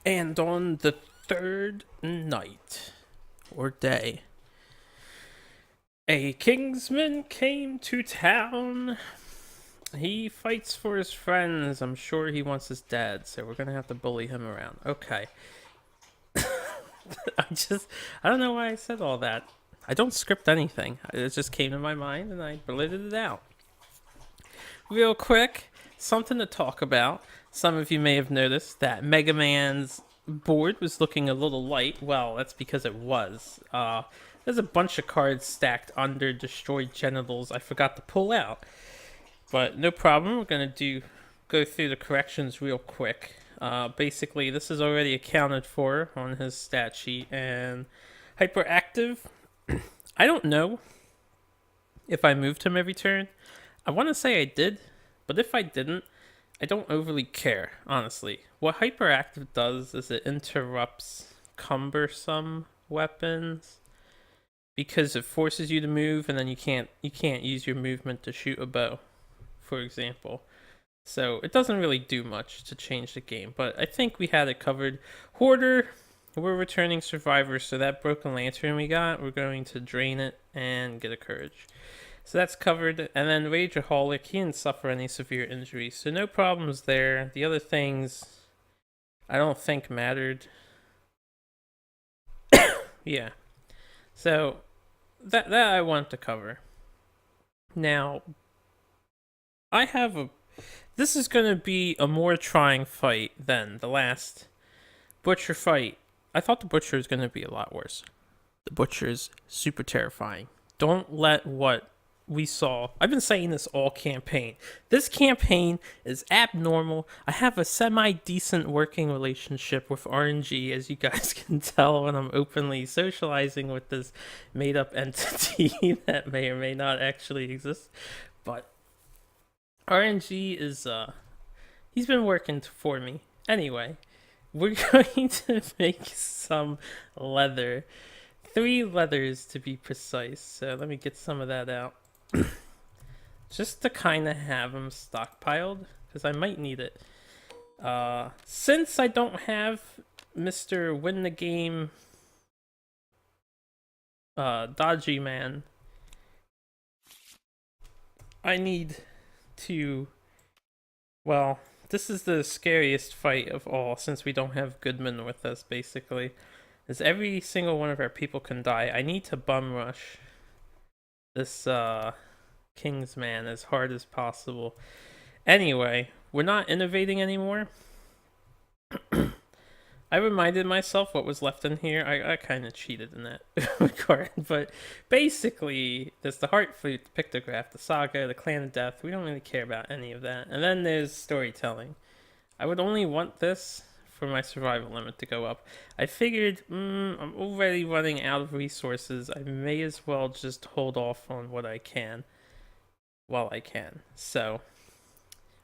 And on the third night or day, a Kingsman came to town. He fights for his friends. I'm sure he wants his dad, so we're gonna have to bully him around. Okay. I don't know why I said all that. I don't script anything. It just came to my mind and I blurted it out. Real quick, something to talk about. Some of you may have noticed that Mega Man's board was looking a little light. Well, that's because it was. There's a bunch of cards stacked under destroyed genitals I forgot to pull out. But no problem. We're gonna go through the corrections real quick. Basically, this is already accounted for on his stat sheet. And hyperactive, I don't know if I moved him every turn. I want to say I did, but if I didn't, I don't overly care, honestly. What hyperactive does is it interrupts cumbersome weapons because it forces you to move, and then you can't use your movement to shoot a bow, for example. So it doesn't really do much to change the game, but I think we had it covered. Hoarder, we're returning survivors, so that broken lantern we got, we're going to drain it and get a courage. So that's covered. And then Rageaholic, he didn't suffer any severe injuries, so no problems there. The other things I don't think mattered. Yeah. So that I want to cover. Now, I have a this is going to be a more trying fight than the last Butcher fight. I thought the Butcher was going to be a lot worse. The Butcher's super terrifying. Don't let what we saw. I've been saying this all campaign. This campaign is abnormal. I have a semi-decent working relationship with RNG, as you guys can tell when I'm openly socializing with this made-up entity that may or may not actually exist. But RNG is he's been working for me. Anyway, we're going to make some leather. 3 leathers to be precise. So let me get some of that out. Just to kind of have them stockpiled, because I might need it. Since I don't have Mr. Win the Game Dodgy Man, I need to... Well, this is the scariest fight of all, since we don't have Goodman with us, basically. As every single one of our people can die. I need to bum rush this Kingsman as hard as possible. Anyway, we're not innovating anymore. I reminded myself what was left in here. I kind of cheated in that regard, but basically, there's the Heart Flute, the Pictograph, the Saga, the Clan of Death. We don't really care about any of that. And then there's storytelling. I would only want this for my survival limit to go up. I figured, I'm already running out of resources. I may as well just hold off on what I can while I can. So,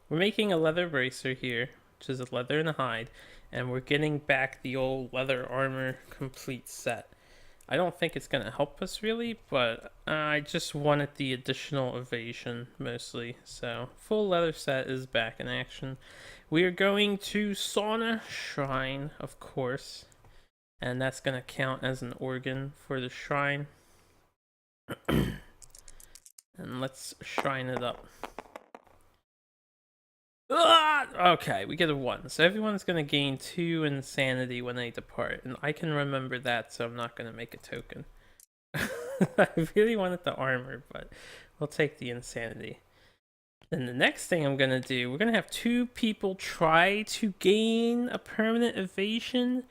we're making a leather bracer here, which is a leather and a hide, and we're getting back the old leather armor complete set. I don't think it's going to help us really, but I just wanted the additional evasion mostly. So, full leather set is back in action. We are going to Sauna Shrine, of course, and that's going to count as an organ for the shrine. And let's shrine it up. Okay, we get a 1. So everyone's going to gain 2 insanity when they depart, and I can remember that, so I'm not going to make a token. I really wanted the armor, but we'll take the insanity. Then the next thing I'm going to do, we're going to have 2 people try to gain a permanent evasion.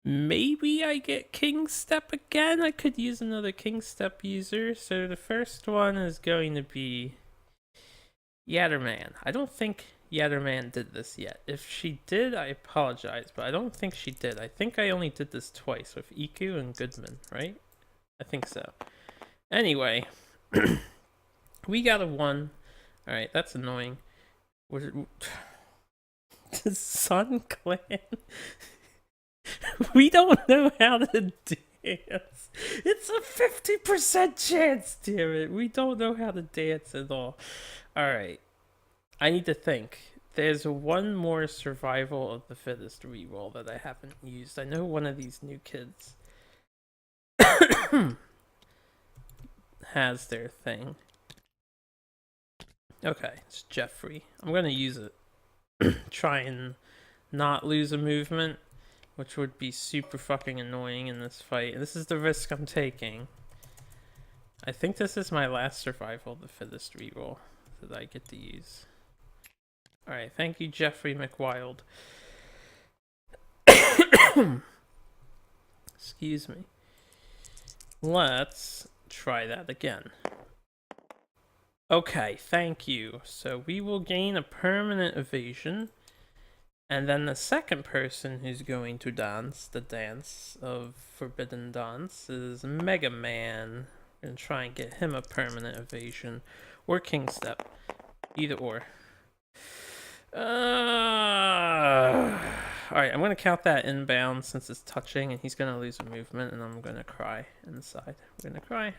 Maybe I get King Step again. I could use another King Step user. So the first one is going to be Yatterman. I don't think Yatterman did this yet. If she did, I apologize, but I don't think she did. I think I only did this twice with Iku and Goodman, right? I think so. Anyway, we got a 1. Alright, that's annoying. The Sun Clan? We don't know how to dance. It's a 50% chance, damn it. We don't know how to dance at all. Alright. I need to think. There's one more survival of the fittest reroll that I haven't used. I know one of these new kids has their thing. Okay, it's Jeffrey. I'm gonna use it. Try and not lose a movement, which would be super fucking annoying in this fight. This is the risk I'm taking. I think this is my last survival of the fittest reroll that I get to use. Alright, thank you, Jeffrey McWild. Excuse me. Let's try that again. Okay, thank you. So we will gain a permanent evasion. And then the second person who's going to dance the dance of Forbidden Dance is Mega Man. We're going to try and get him a permanent evasion. Or King Step. Either or. Alright, I'm going to count that inbound since it's touching and he's going to lose a movement and I'm going to cry inside. I'm going to cry.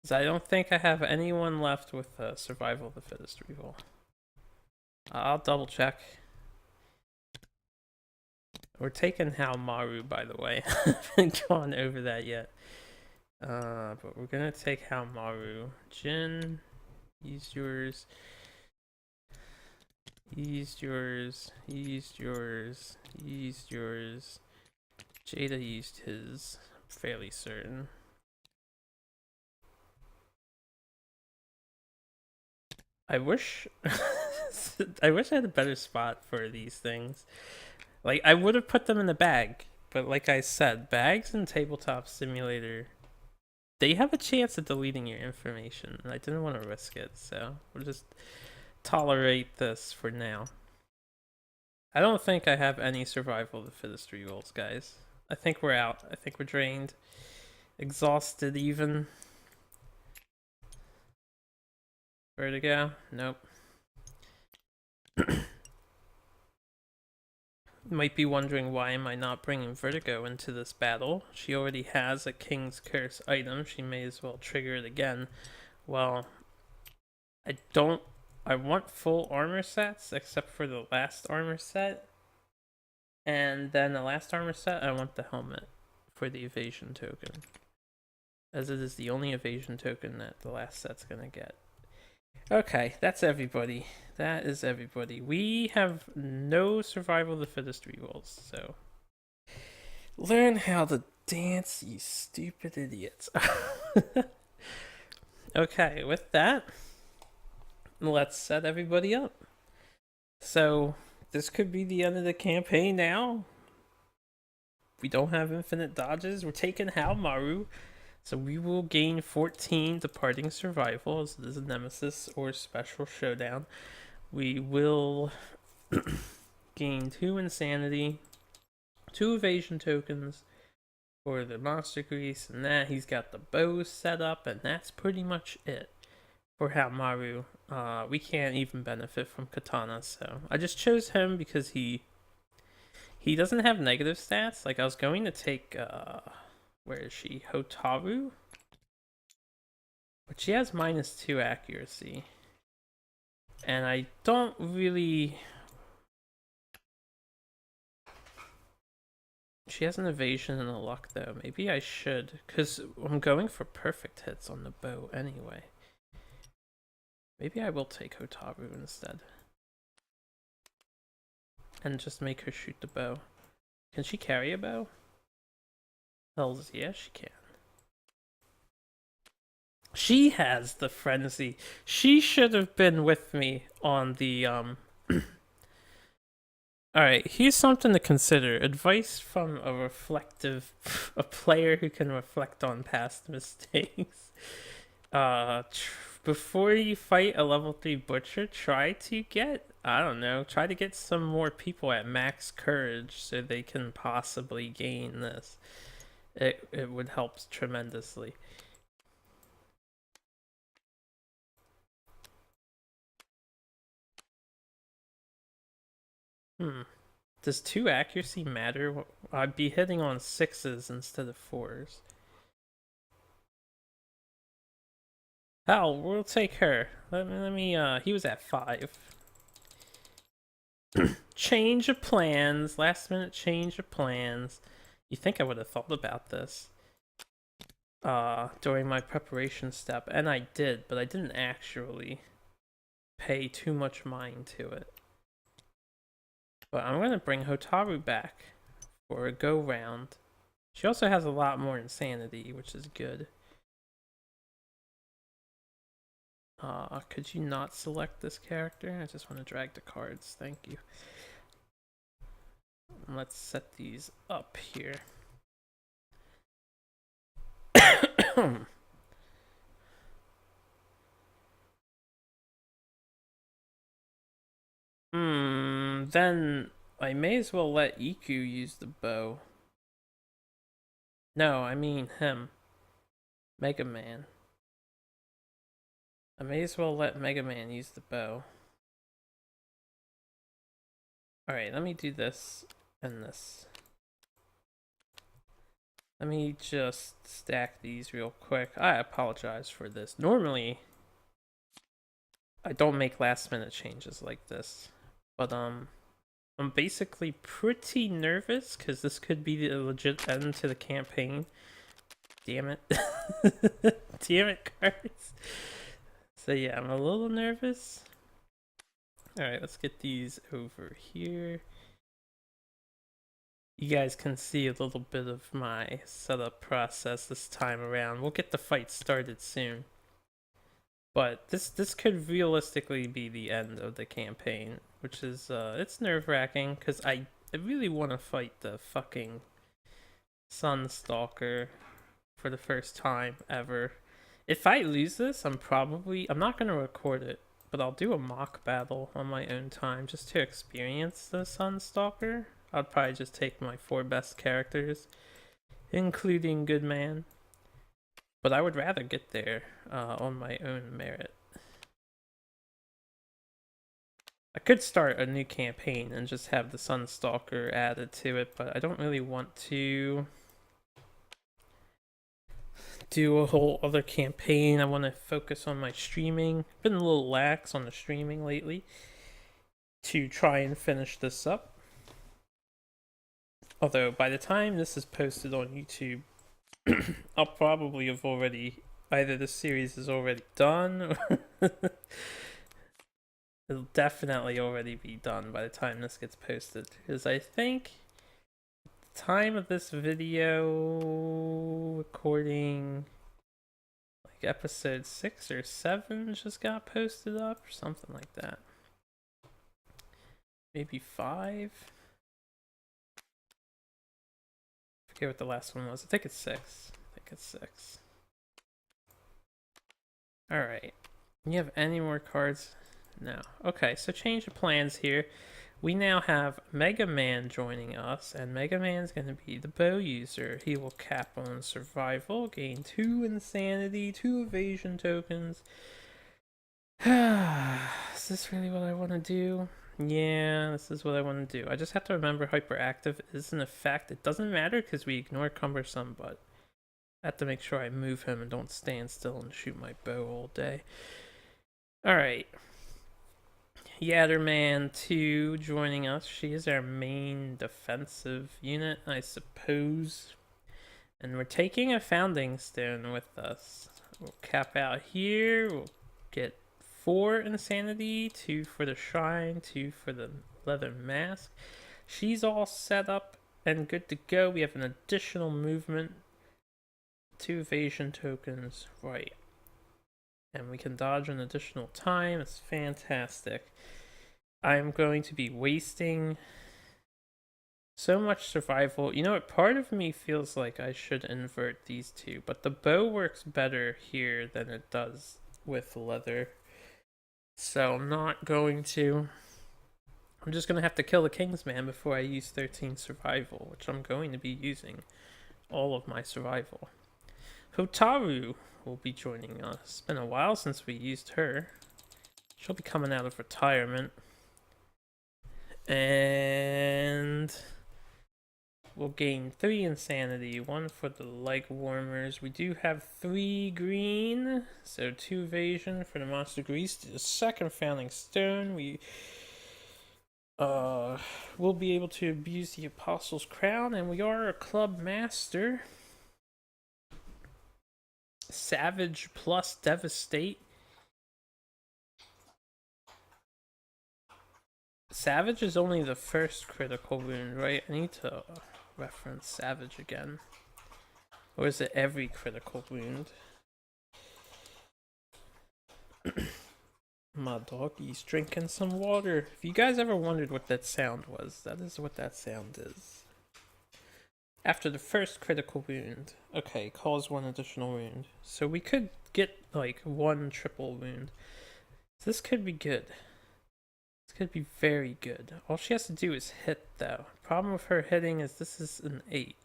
Because I don't think I have anyone left with Survival of the Fittest reroll. I'll double check. We're taking Hal Maru, by the way. I haven't gone over that yet. But we're going to take Hal Maru. Jin, use yours. Used yours, used yours, used yours. Jada used his, I'm fairly certain. I wish I wish I had a better spot for these things. Like, I would have put them in the bag, but like I said, bags in Tabletop Simulator, they have a chance of deleting your information, and I didn't want to risk it, so we'll just tolerate this for now. I don't think I have any Survival of the Fittest rerolls, guys. I think we're out. I think we're drained. Exhausted even. Vertigo? Nope. Might be wondering why am I not bringing Vertigo into this battle. She already has a King's Curse item. She may as well trigger it again. Well, I want full armor sets except for the last armor set. And then the last armor set, I want the helmet for the evasion token. As it is the only evasion token that the last set's gonna get. Okay, that's everybody. That is everybody. We have no Survival of the Fittest rerolls, so learn how to dance, you stupid idiots. Okay, with that, let's set everybody up. So, this could be the end of the campaign now. We don't have infinite dodges. We're taking Hal Maru. So we will gain 14 Departing Survival as this is a Nemesis or Special Showdown. We will gain 2 Insanity, 2 Evasion tokens for the Monster Grease, and that he's got the bow set up, and that's pretty much it for Hal Maru. We can't even benefit from Katana, so I just chose him because he doesn't have negative stats. Like, I was going to take where is she? Hotaru? But she has -2 accuracy. And I don't really... She has an evasion and a luck, though. Maybe I should, because I'm going for perfect hits on the bow anyway. Maybe I will take Hotaru instead. And just make her shoot the bow. Can she carry a bow? Hells yeah, she can. She has the frenzy. She should have been with me on the Alright, here's something to consider. Advice from a player who can reflect on past mistakes. Before you fight a level 3 butcher, try to get some more people at max courage so they can possibly gain this. It would help tremendously. Does 2 accuracy matter? I'd be hitting on 6s instead of 4s. Hell, we'll take her. He was at 5. Change of plans. Last minute change of plans. You think I would have thought about this during my preparation step, and I did, but I didn't actually pay too much mind to it. But I'm gonna bring Hotaru back for a go round. She also has a lot more insanity, which is good. Could you not select this character? I just want to drag the cards. Thank you. Let's set these up here. Then I may as well let Iku use the bow. No, I mean him. Mega Man. I may as well let Mega Man use the bow. Alright, let me do this and this. Let me just stack these real quick. I apologize for this. Normally, I don't make last minute changes like this. But I'm basically pretty nervous because this could be the legit end to the campaign. Damn it. Damn it, cards. So yeah, I'm a little nervous. Alright, let's get these over here. You guys can see a little bit of my setup process this time around. We'll get the fight started soon. But this could realistically be the end of the campaign, which is it's nerve-wracking because I really want to fight the fucking Sunstalker for the first time ever. If I lose this, I'm not gonna record it, but I'll do a mock battle on my own time just to experience the Sunstalker. I'd probably just take my 4 best characters, including Goodman. But I would rather get there on my own merit. I could start a new campaign and just have the Sunstalker added to it, but I don't really want to do a whole other campaign. I want to focus on my streaming. Been a little lax on the streaming lately to try and finish this up. Although by the time this is posted on YouTube, I'll probably have already, either the series is already done or it'll definitely already be done by the time this gets posted, because I think the time of this video recording, like episode 6 or 7 just got posted up or something like that. Maybe 5. I forget what the last one was. I think it's 6. Alright. You have any more cards? No. Okay, so change of plans here. We now have Mega Man joining us, and Mega Man's going to be the bow user. He will cap on survival, gain 2 insanity, 2 evasion tokens. Is this really what I want to do? Yeah, this is what I want to do. I just have to remember hyperactive is an effect. It doesn't matter because we ignore cumbersome, but I have to make sure I move him and don't stand still and shoot my bow all day. Alright. Yatterman 2 joining us. She is our main defensive unit, I suppose. And we're taking a Founding Stone with us. We'll cap out here. We'll get 4 insanity, 2 for the shrine, 2 for the leather mask. She's all set up and good to go. We have an additional movement, 2 evasion tokens, right. And we can dodge an additional time. It's fantastic. I'm going to be wasting so much survival. You know what? Part of me feels like I should invert these two, but the bow works better here than it does with leather. So I'm not going to. I'm just going to have to kill the Kingsman before I use 13 survival, which I'm going to be using all of my survival. Hotaru will be joining us. It's been a while since we used her. She'll be coming out of retirement. And we'll will gain 3 insanity, 1 for the leg warmers. We do have 3 green, so 2 evasion for the monster grease. The second founding stone, we will be able to abuse the Apostle's Crown, and we are a club master. Savage plus Devastate. Savage is only the first critical wound, right? I need to reference Savage again. Or is it every critical wound? My doggy's drinking some water. If you guys ever wondered what that sound was, that is what that sound is. After the first critical wound, okay, cause 1 additional wound. So we could get like 1 triple wound. This could be good. This could be very good. All she has to do is hit, though. Problem with her hitting is this is an 8.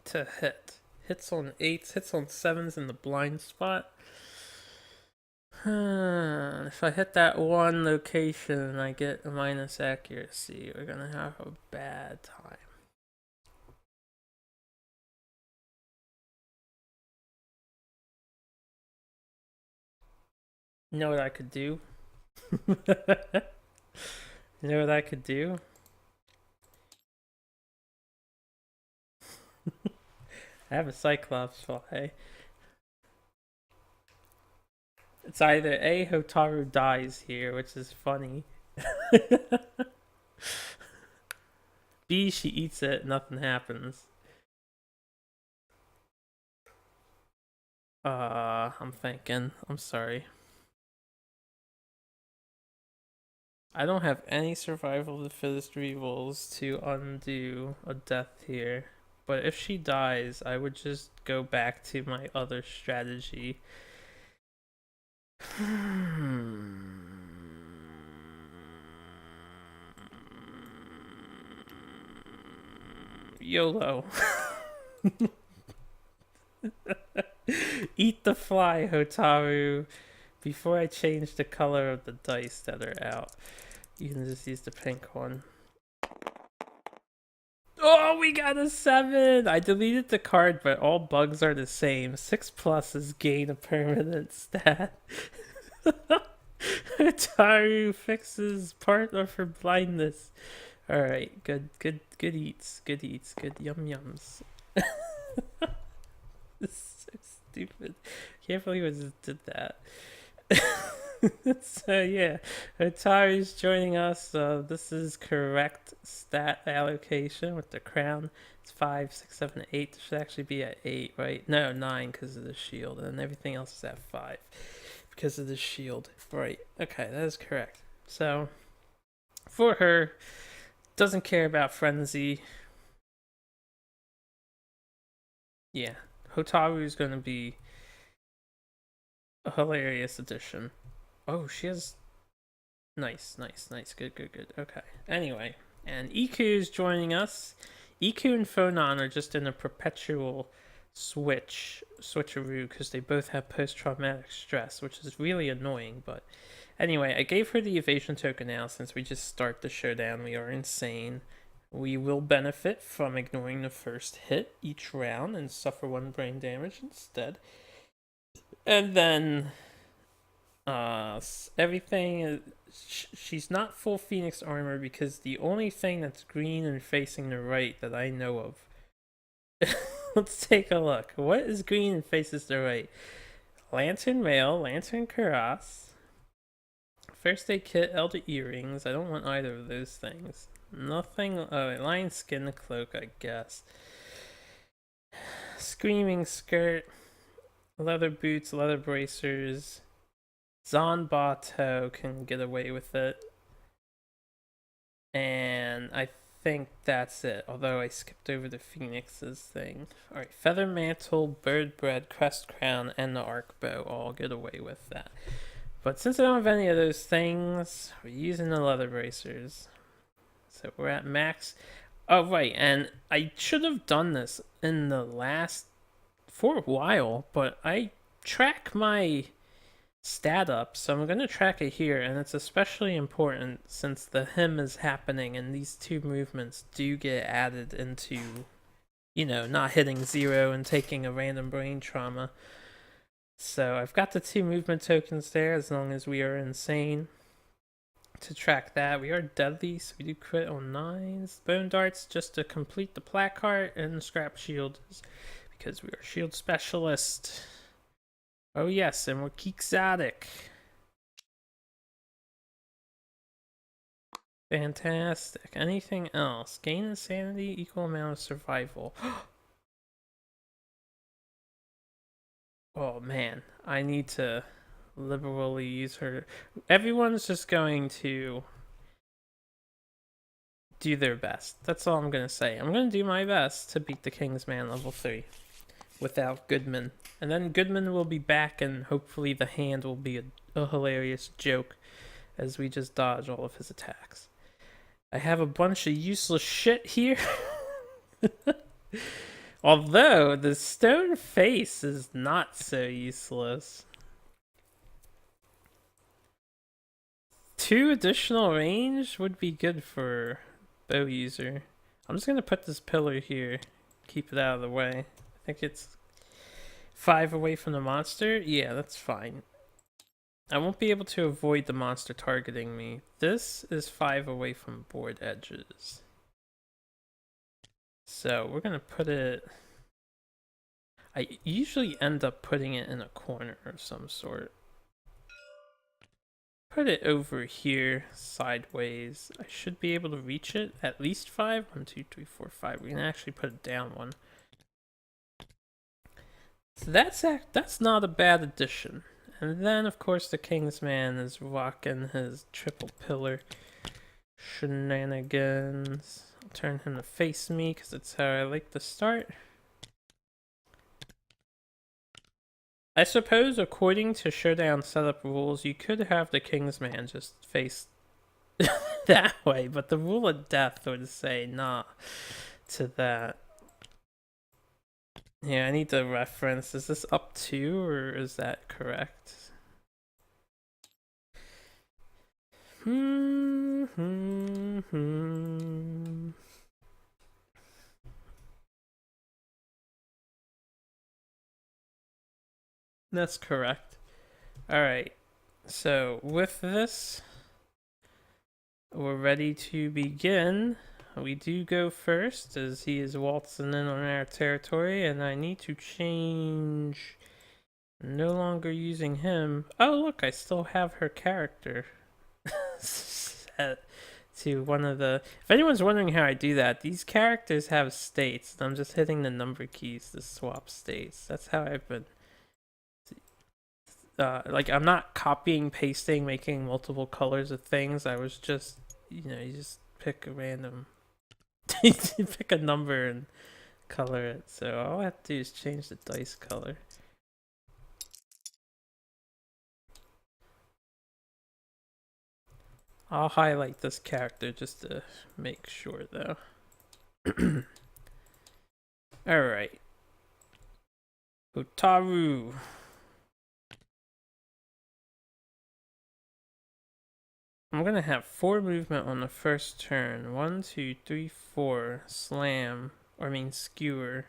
To hit. Hits on 8s, hits on 7s in the blind spot. If I hit that 1 location and I get a minus accuracy, we're gonna have a bad time. You know what I could do? You know what I could do? I have a Cyclops fly. It's either A, Hotaru dies here, which is funny. B, she eats it, nothing happens. I'm thinking. I'm sorry. I don't have any survival of the fittest rerolls to undo a death here. But if she dies, I would just go back to my other strategy. YOLO. Eat the fly, Hotaru. Before I change the color of the dice that are out, you can just use the pink one. Oh, we got a 7! I deleted the card, but all bugs are the same. 6+ is gain a permanent stat. Hotaru fixes part of her blindness. Alright, good eats, good yum yums. This is so stupid. Can't believe I just did that. So yeah, Hotaru's joining us. This is correct stat allocation with the crown. It's 5, 6, 7, 8. It should actually be at 8, right? No, 9 because of the shield, and everything else is at 5 because of the shield. Right? Okay, that is correct. So for her, doesn't care about frenzy. Yeah, Hotaru is going to be a hilarious addition. Oh, she has... Nice. Good. Okay. Anyway, and Iku's joining us. Iku and Phonon are just in a perpetual switcheroo because they both have post-traumatic stress, which is really annoying. But anyway, I gave her the evasion token now since we just start the showdown. We are insane. We will benefit from ignoring the first hit each round and suffer 1 brain damage instead. And then everything is, she's not full Phoenix armor because the only thing that's green and facing the right that I know of. Let's take a look. What is green and faces the right? Lantern Mail, Lantern Cuirass, First Aid Kit, Elder Earrings. I don't want either of those things. Nothing. Lion Skin Cloak, I guess. Screaming Skirt, leather boots, leather bracers. Zanbato can get away with it. And I think that's it, although I skipped over the Phoenix's thing. Alright, Feather Mantle, Bird Bread, Crest Crown, and the Arc Bow all get away with that. But since I don't have any of those things, we're using the leather bracers. So we're at max. Oh, right, and I should have done this in the last... for a while, but I track my stat up, so I'm going to track it here, and it's especially important since the hymn is happening and these two movements do get added into, you know, not hitting 0 and taking a random brain trauma. So I've got the 2 movement tokens there as long as we are insane to track that. We are deadly, so we do crit on 9s. Bone darts just to complete the placard, and scrap shield because we are shield specialist. Oh yes, and we're Quixotic. Fantastic. Anything else? Gain insanity, equal amount of survival. Oh man, I need to liberally use her. Everyone's just going to do their best. That's all I'm going to say. I'm going to do my best to beat the Kingsman level 3 without Goodman. And then Goodman will be back, and hopefully the hand will be a hilarious joke as we just dodge all of his attacks. I have a bunch of useless shit here. Although the stone face is not so useless. 2 additional range would be good for bow user. I'm just gonna put this pillar here, keep it out of the way. I think it's 5 away from the monster. Yeah, that's fine. I won't be able to avoid the monster targeting me. This is 5 away from board edges. So we're gonna put it... I usually end up putting it in a corner of some sort. Put it over here, sideways. I should be able to reach it. At least 5. 1, 2, 3, 4, 5. We're gonna actually put it down 1. So that's not a bad addition. And then, of course, the Kingsman is rocking his triple pillar shenanigans. I'll turn him to face me because that's how I like to start. I suppose, according to Showdown setup rules, you could have the Kingsman just face that way, but the rule of death would say nah to that. Yeah, I need to reference. Is this up 2 or is that correct? That's correct. Alright, so with this, we're ready to begin. We do go first, as he is waltzing in on our territory, and I need to change... No longer using him. Oh, look, I still have her character set to one of the... If anyone's wondering how I do that, these characters have states, and I'm just hitting the number keys to swap states. That's how I've been... like, I'm not copying, pasting, making multiple colors of things. I was just, you know, you just pick a random... you pick a number and color it. So all I have to do is change the dice color. I'll highlight this character just to make sure, though. Alright. Utaru. I'm gonna have 4 movement on the first turn. 1, 2, 3, 4. Slam. Or I mean skewer.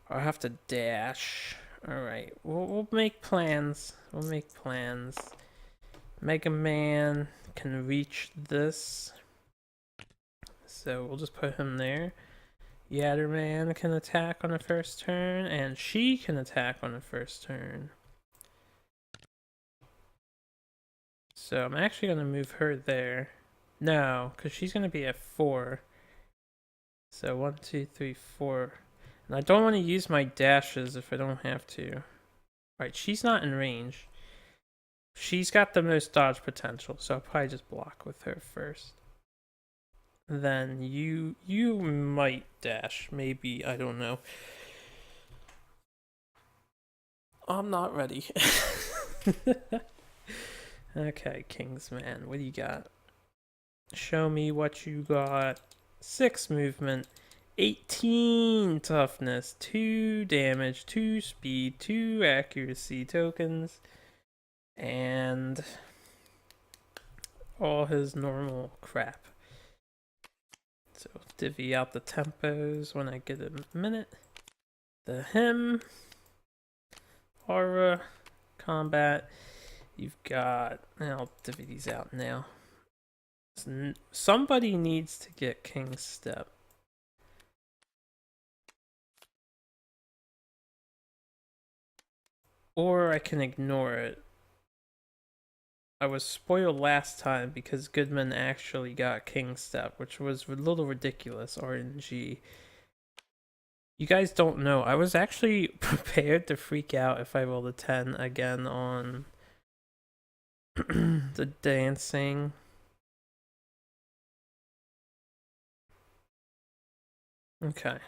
I'll have to dash. Alright. We'll make plans. We'll make plans. Mega Man can reach this, so we'll just put him there. Yatterman can attack on the first turn, and she can attack on the first turn. So I'm actually going to move her there. No, because she's going to be at 4. So 1, 2, 3, 4. And I don't want to use my dashes if I don't have to. Alright, she's not in range. She's got the most dodge potential, so I'll probably just block with her first. Then you might dash, maybe, I don't know. I'm not ready. Okay, Kingsman, what do you got? Show me what you got. 6 movement, 18 toughness, 2 damage, 2 speed, 2 accuracy tokens, and all his normal crap. So divvy out the tempos when I get a minute. The him, aura, combat. You've got, I'll divvy these out now. Somebody needs to get King's Step. Or I can ignore it. I was spoiled last time because Goodman actually got King's Step, which was a little ridiculous, RNG. You guys don't know, I was actually prepared to freak out if I rolled a 10 again on the dancing. Okay.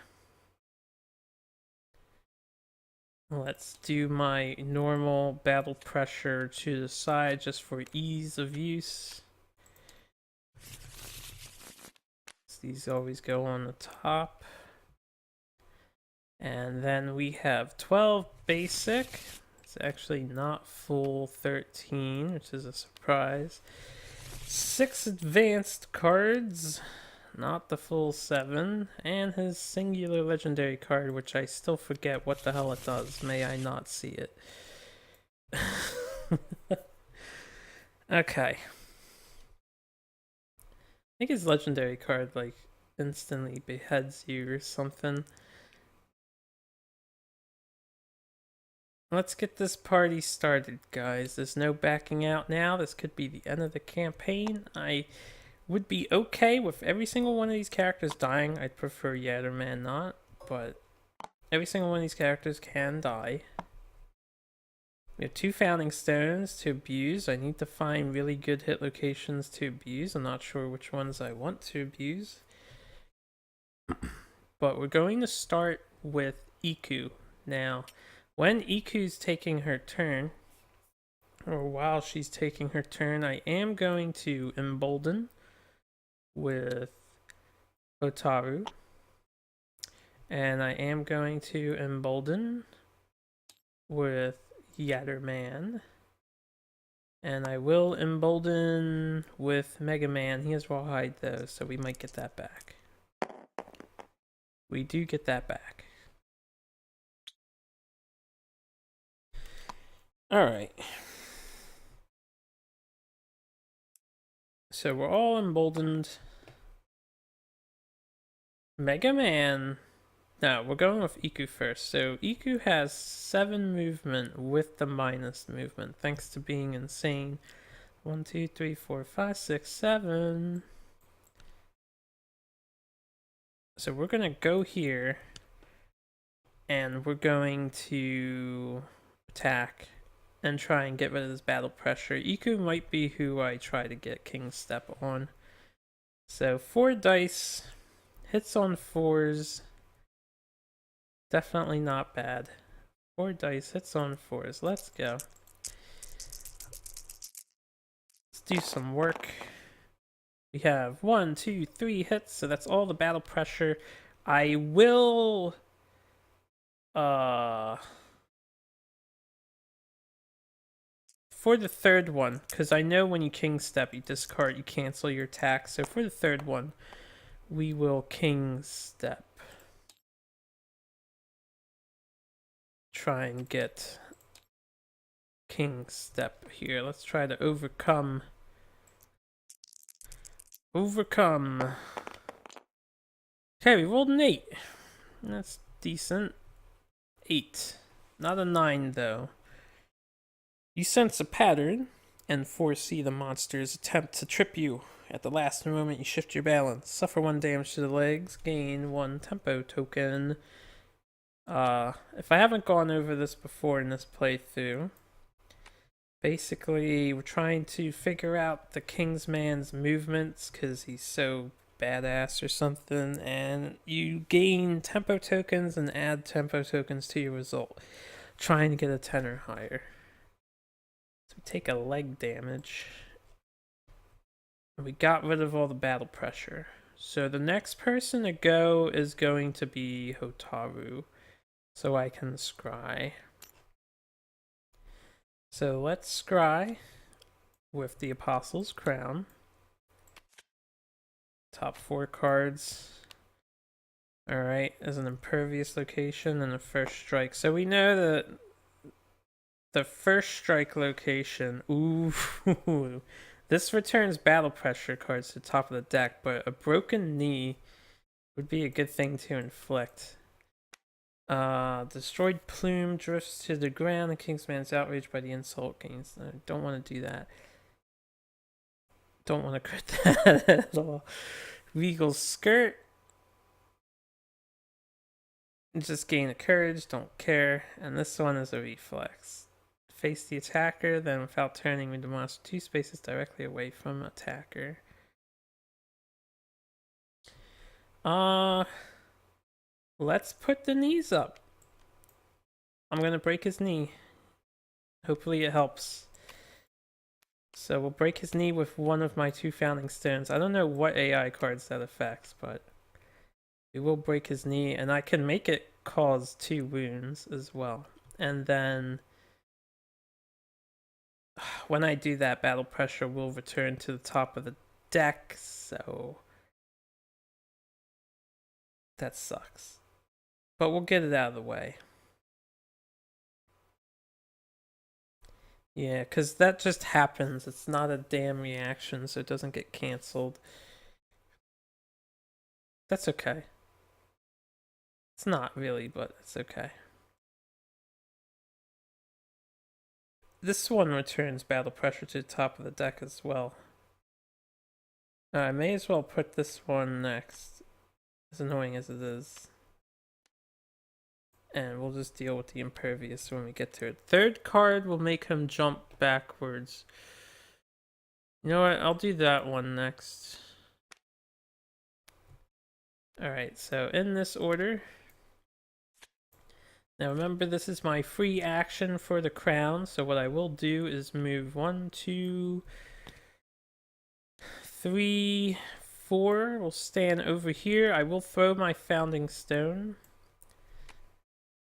Let's do my normal battle pressure to the side just for ease of use. These always go on the top. And then we have 12 basic. It's actually not full 13, which is a surprise. 6 advanced cards, not the full 7. And his singular legendary card, which I still forget what the hell it does. May I not see it. Okay. I think his legendary card, like, instantly beheads you or something. Let's get this party started, guys. There's no backing out now. This could be the end of the campaign. I would be okay with every single one of these characters dying. I'd prefer Yatterman not, but every single one of these characters can die. We have 2 Founding Stones to abuse. I need to find really good hit locations to abuse. I'm not sure which ones I want to abuse. But we're going to start with Iku now. When Iku's taking her turn, or while she's taking her turn, I am going to Embolden with Otaru. And I am going to Embolden with Yatterman. And I will Embolden with Mega Man. He has Rawhide though, so we might get that back. We do get that back. Alright. So we're all emboldened. Mega Man. No, we're going with Iku first. So Iku has 7 movement with the minus movement, thanks to being insane. 1, 2, 3, 4, 5, 6, 7. So we're gonna go here, and we're going to attack and try and get rid of this battle pressure. Iku might be who I try to get King's Step on. So 4 dice, hits on 4s. Definitely not bad. 4 dice, hits on 4s. Let's go. Let's do some work. We have 1, 2, 3 hits, so that's all the battle pressure. I will for the third one, because I know when you King Step, you discard, you cancel your attack. So for the third one, we will King Step. Try and get King Step here. Let's try to overcome. Okay, we rolled an 8. That's decent. 8. Not a 9, though. You sense a pattern and foresee the monster's attempt to trip you. At the last moment, you shift your balance. Suffer 1 damage to the legs. Gain 1 tempo token. If I haven't gone over this before in this playthrough, basically we're trying to figure out the Kingsman's movements because he's so badass or something, and you gain tempo tokens and add tempo tokens to your result, trying to get a 10 or higher. So we take a leg damage. We got rid of all the battle pressure. So the next person to go is going to be Hotaru. So I can scry. So let's scry with the Apostle's Crown. Top 4 cards. Alright, as an impervious location and a first strike. So we know that the first strike location, ooh, this returns battle pressure cards to the top of the deck, but a broken knee would be a good thing to inflict. Destroyed plume drifts to the ground. The Kingsman's outraged by the insult gains. I don't want to do that. Don't want to crit that at all. Regal skirt. Just gain a courage, don't care. And this one is a reflex. Face the attacker, then without turning, we demolish 2 spaces directly away from attacker. Let's put the knees up. I'm gonna break his knee. Hopefully it helps. So we'll break his knee with one of my 2 Founding Stones. I don't know what AI cards that affects, but we will break his knee, and I can make it cause 2 wounds as well. And then when I do that, battle pressure will return to the top of the deck, so that sucks. But we'll get it out of the way. Yeah, because that just happens. It's not a damn reaction, so it doesn't get cancelled. That's okay. It's not really, but it's okay. This one returns battle pressure to the top of the deck as well. I may as well put this one next, as annoying as it is. And we'll just deal with the impervious when we get to it. Third card will make him jump backwards. You know what? I'll do that one next. Alright, so in this order. Now remember, this is my free action for the crown. So what I will do is move 1, 2, 3, 4. We'll stand over here. I will throw my Founding Stone.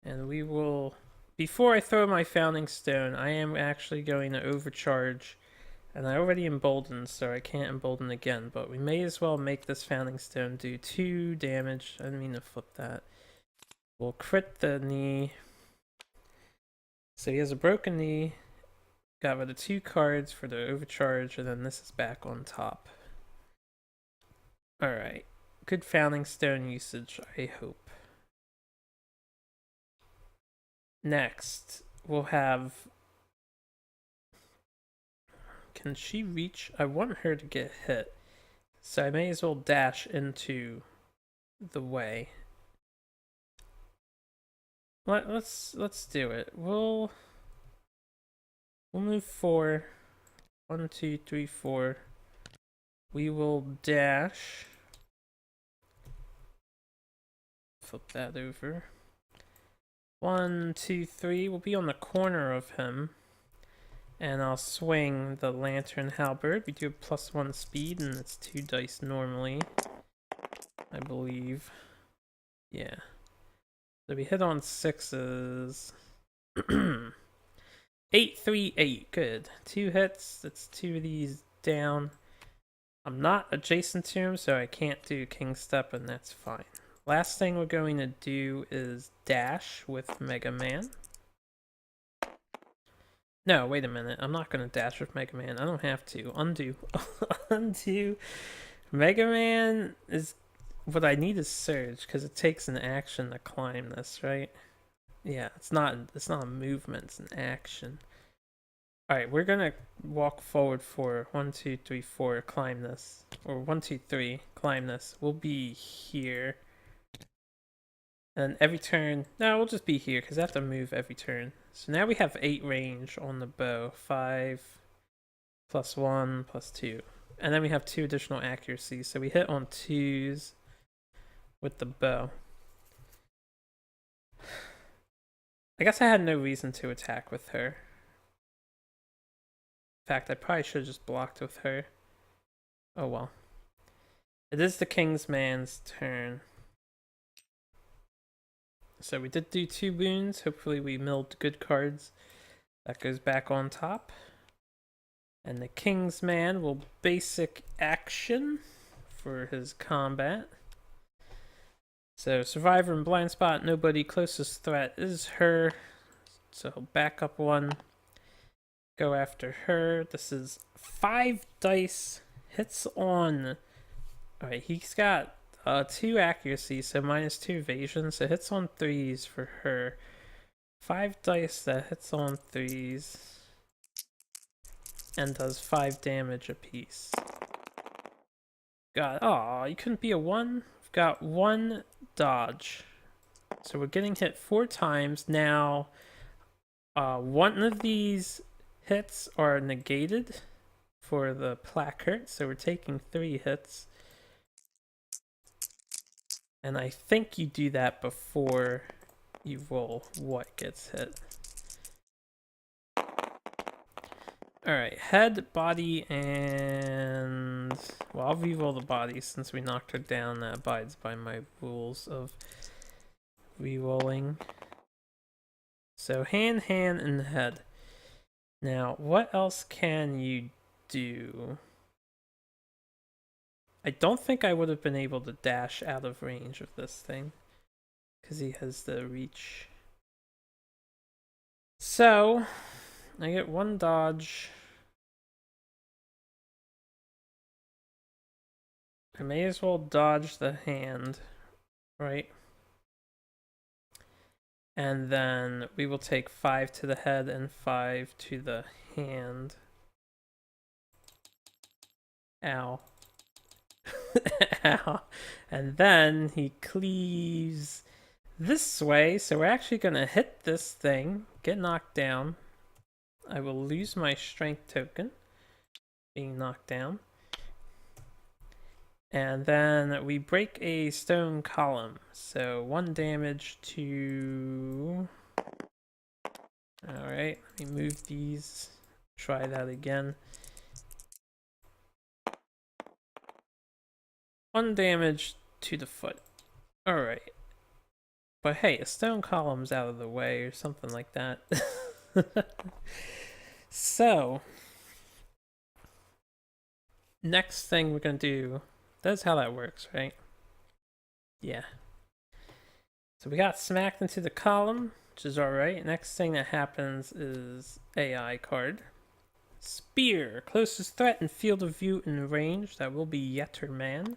And we will, before I throw my Founding Stone, I am actually going to overcharge. And I already emboldened, so I can't embolden again. But we may as well make this Founding Stone do 2 damage. I didn't mean to flip that. We'll crit the knee. So he has a broken knee. Got rid of 2 cards for the overcharge, and then this is back on top. Alright. Good Founding Stone usage, I hope. Next, we'll have... Can she reach? I want her to get hit. So I may as well dash into the way. Let's do it. We'll move 4. 1, 2, 3, 4. We will dash. Flip that over. 1, 2, 3. We'll be on the corner of him. And I'll swing the Lantern Halberd. We do a +1 speed, and it's 2 dice normally, I believe. Yeah. So we hit on 6s. 8, 3, 8. Good. 2 hits. That's 2 of these down. I'm not adjacent to him, so I can't do King Step, and that's fine. Last thing we're going to do is dash with Mega Man. No, wait a minute. I'm not going to dash with Mega Man. I don't have to. Undo. Undo. Mega Man is... What I need is Surge, because it takes an action to climb this, right? Yeah, it's not a movement, it's an action. Alright, we're going to walk forward for 1, 2, 3, 4, climb this. Or 1, 2, 3, climb this. We'll be here. And every turn... No, we'll just be here, because I have to move every turn. So now we have 8 range on the bow. 5, +1, +2. And then we have 2 additional accuracy. So we hit on 2s with the bow. I guess I had no reason to attack with her. In fact, I probably should have just blocked with her. Oh well. It is the King's Man's turn. So we did do 2 wounds. Hopefully we milled good cards. That goes back on top. And the King's Man will basic action for his combat. So Survivor and Blind Spot, nobody. Closest threat is her. So he'll back up 1. Go after her. This is 5 dice. Hits on... Alright, he's got 2 accuracy, so -2 evasion. So hits on 3s for her. 5 dice that hits on 3s. And does 5 damage apiece. Aw, you couldn't be a 1? We've got 1 dodge. So we're getting hit 4 times. Now, one of these hits are negated for the placard, so we're taking 3 hits. And I think you do that before you roll what gets hit. Alright, head, body, and... Well, I'll reroll the body since we knocked her down. That abides by my rules of rerolling. So hand, and head. Now, what else can you do? I don't think I would have been able to dash out of range of this thing, because he has the reach. So, I get 1 dodge. I may as well dodge the hand, right? And then we will take 5 to the head and 5 to the hand. Ow. Ow. And then he cleaves this way, so we're actually going to hit this thing, get knocked down. I will lose my strength token, being knocked down. And then we break a stone column. So 1 damage to... Alright, let me move these. Try that again. 1 damage to the foot. Alright. But hey, a stone column's out of the way or something like that. So, next thing we're going to do... That's how that works, right? Yeah. So we got smacked into the column, which is alright. Next thing that happens is AI card. Spear. Closest threat in field of view and range. That will be Yetterman.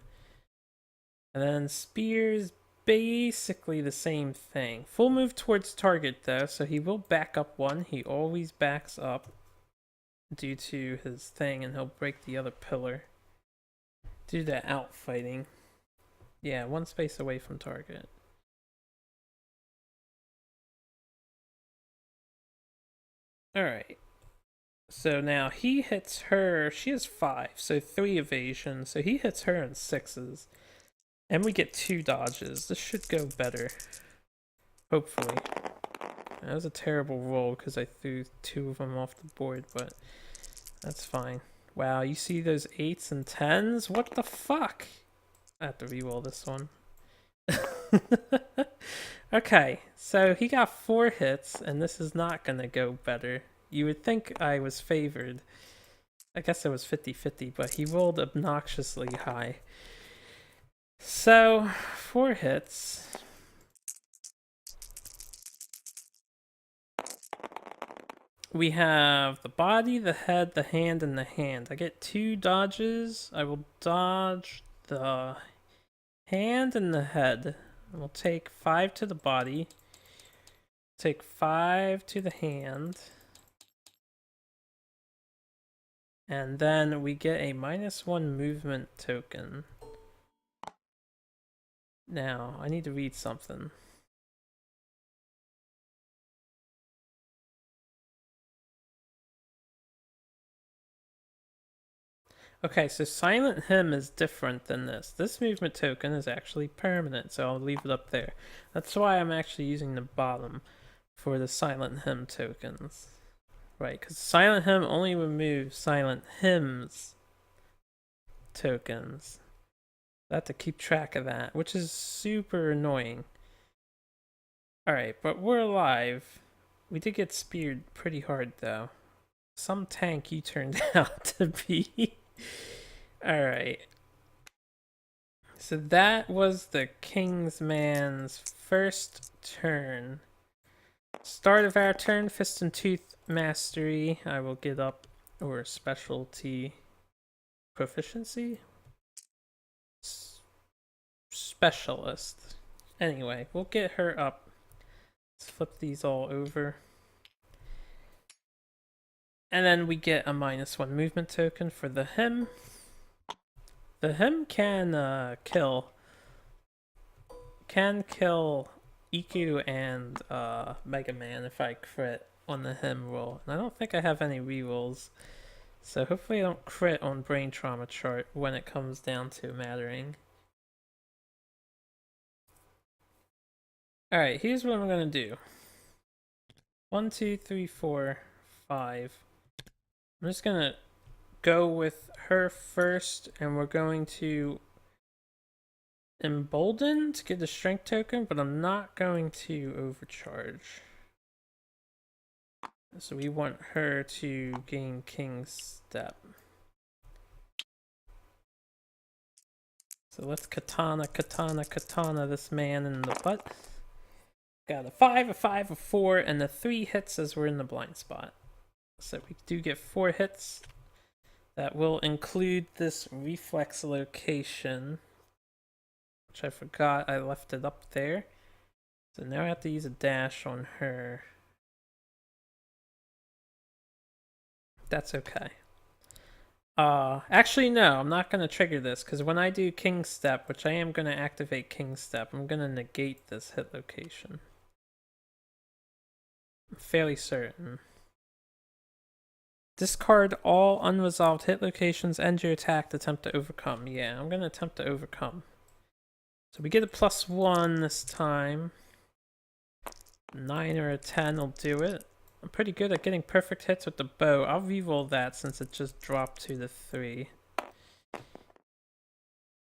And then spear is basically the same thing. Full move towards target though, so he will back up 1. He always backs up due to his thing, and he'll break the other pillar. Do that outfighting. Yeah, 1 space away from target. Alright. So now he hits her. She has 5, so 3 evasion. So he hits her in 6s. And we get 2 dodges. This should go better. Hopefully. That was a terrible roll because I threw 2 of them off the board, but that's fine. Wow, you see those 8s and 10s? What the fuck? I have to reroll this one. Okay, so he got 4 hits, and this is not gonna go better. You would think I was favored. I guess it was 50-50, but he rolled obnoxiously high. So, 4 hits. We have the body, the head, the hand, and the hand. I get 2 dodges. I will dodge the hand and the head. We'll take 5 to the body. Take 5 to the hand. And then we get a -1 movement token. Now, I need to read something. Okay, so Silent Hymn is different than this. This movement token is actually permanent, so I'll leave it up there. That's why I'm actually using the bottom for the Silent Hymn tokens. Right, because Silent Hymn only removes Silent Hymn's tokens. I have to keep track of that, which is super annoying. Alright, but we're alive. We did get speared pretty hard, though. Some tank you turned out to be. Alright. So that was the Kingsman's first turn. Start of our turn, Fist and Tooth Mastery. I will get up, or Specialty Proficiency? Specialist. Anyway, we'll get her up. Let's flip these all over. And then we get a -1 movement token for the him. The him can kill Iku and Mega Man if I crit on the him roll. And I don't think I have any rerolls. So hopefully I don't crit on Brain Trauma chart when it comes down to mattering. Alright, here's what I'm gonna do. 1, 2, 3, 4, 5. I'm just gonna go with her first, and we're going to embolden to get the strength token, but I'm not going to overcharge. So we want her to gain King's Step. So let's katana this man in the butt. Got a 5, a 5, a 4, and the 3 hits as we're in the blind spot. So we do get 4 hits. That will include this reflex location, which I forgot I left it up there. So now I have to use a dash on her. That's okay. Actually, no, I'm not going to trigger this, because when I do King's Step, which I am going to activate King's Step, I'm going to negate this hit location. I'm fairly certain. Discard all unresolved hit locations, end your attack, attempt to overcome. Yeah, I'm going to attempt to overcome. So we get a +1 this time. 9 or a 10 will do it. I'm pretty good at getting perfect hits with the bow. I'll reroll that since it just dropped to the 3.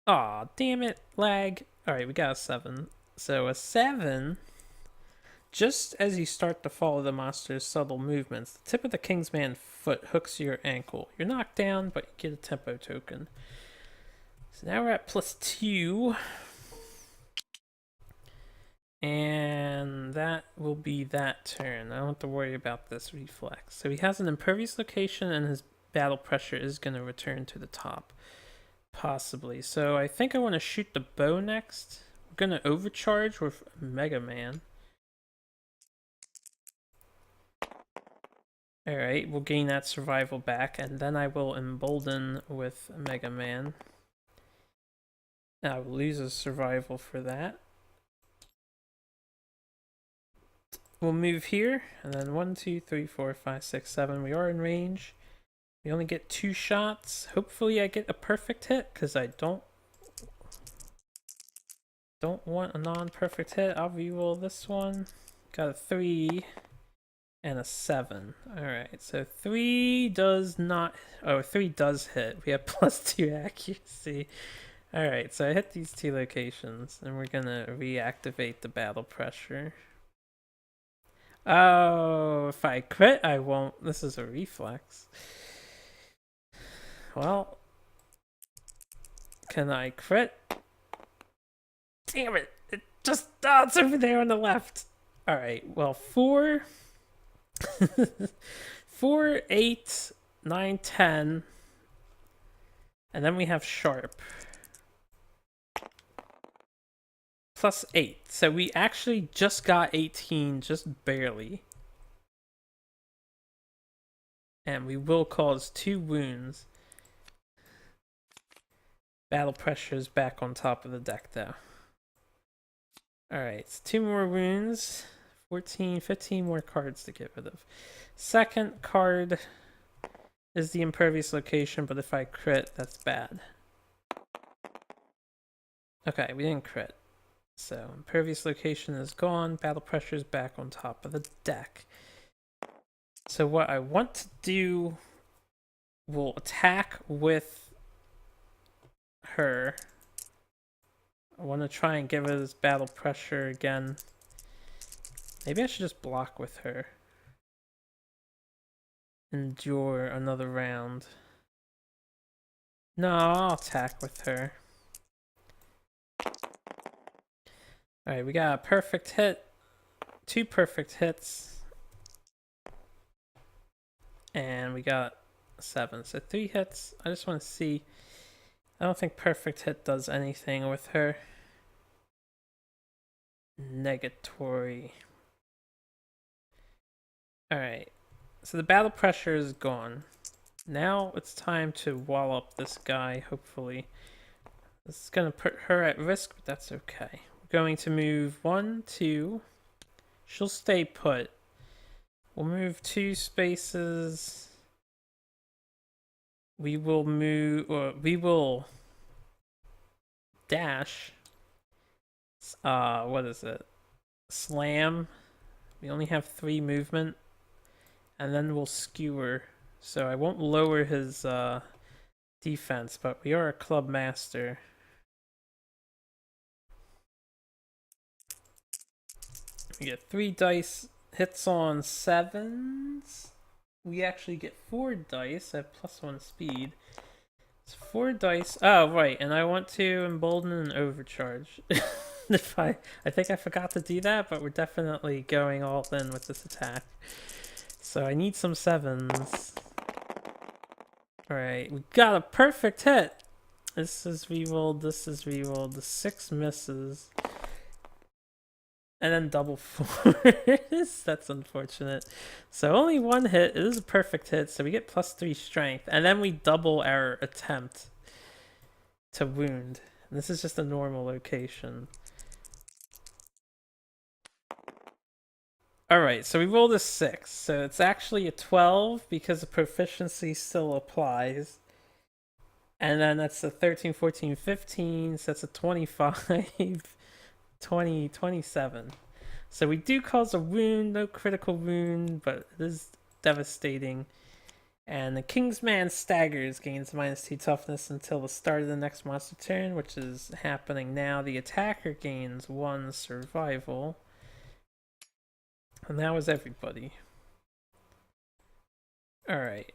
Aw, damn it, lag. Alright, we got a 7. So a 7, just as you start to follow the monster's subtle movements, the tip of the Kingsman foot hooks your ankle. You're knocked down, but you get a tempo token. So now we're at +2. And that will be that turn. I don't have to worry about this reflex. So he has an impervious location, and his battle pressure is going to return to the top. Possibly. So I think I want to shoot the bow next. We're going to overcharge with Mega Man. Alright, we'll gain that survival back, and then I will embolden with Mega Man. I will lose a survival for that. We'll move here, and then 1, 2, 3, 4, 5, 6, 7. We are in range. We only get 2 shots. Hopefully I get a perfect hit, because I don't want a non-perfect hit. I'll reroll this one. Got a 3 and a 7. Alright, so 3 does not... Oh, 3 does hit. We have +2 accuracy. Alright, so I hit these 2 locations, and we're gonna reactivate the battle pressure. Oh, if I crit, I won't. This is a reflex. Well, can I crit? Damn it! It just, oh, it's over there on the left. Alright, well, 4, 4, 8, 9, 10. And then we have sharp. +8. So we actually just got 18, just barely. And we will cause 2 wounds. Battle pressure is back on top of the deck, though. Alright, so 2 more wounds. 14, 15 more cards to get rid of. Second card is the impervious location, but if I crit, that's bad. Okay, we didn't crit. So, impervious location is gone, battle pressure is back on top of the deck. So what I want to do, we'll attack with her. I want to try and give her this battle pressure again. Maybe I should just block with her. Endure another round. No, I'll attack with her. Alright, we got a perfect hit. 2 perfect hits. And we got 7. So 3 hits. I just want to see. I don't think perfect hit does anything with her. Negatory. Alright. So the battle pressure is gone. Now it's time to wall up this guy, hopefully. This is going to put her at risk, but that's okay. We're going to move 1, 2. She'll stay put. We'll move 2 spaces. We will move, or we will dash. What is it? Slam. We only have 3 movement. And then we'll skewer. So I won't lower his defense, but we are a club master. We get 3 dice, hits on 7s. We actually get 4 dice at +1 speed. It's 4 dice. Oh, right, and I want to embolden and overcharge. I think I forgot to do that, but we're definitely going all in with this attack. So I need some 7s. Alright, we got a perfect hit. This is rerolled, this is rerolled. The 6 misses. And then double 4s. That's unfortunate. So only 1 hit. It is a perfect hit, so we get +3 strength. And then we double our attempt to wound. And this is just a normal location. Alright, so we rolled a 6. So it's actually a 12 because the proficiency still applies. And then that's a 13, 14, 15. So that's a 25. 20, 27. So we do cause a wound, no critical wound, but it is devastating. And the Kingsman staggers, gains -2 toughness until the start of the next monster turn, which is happening now. The attacker gains 1 survival. And that was everybody. Alright.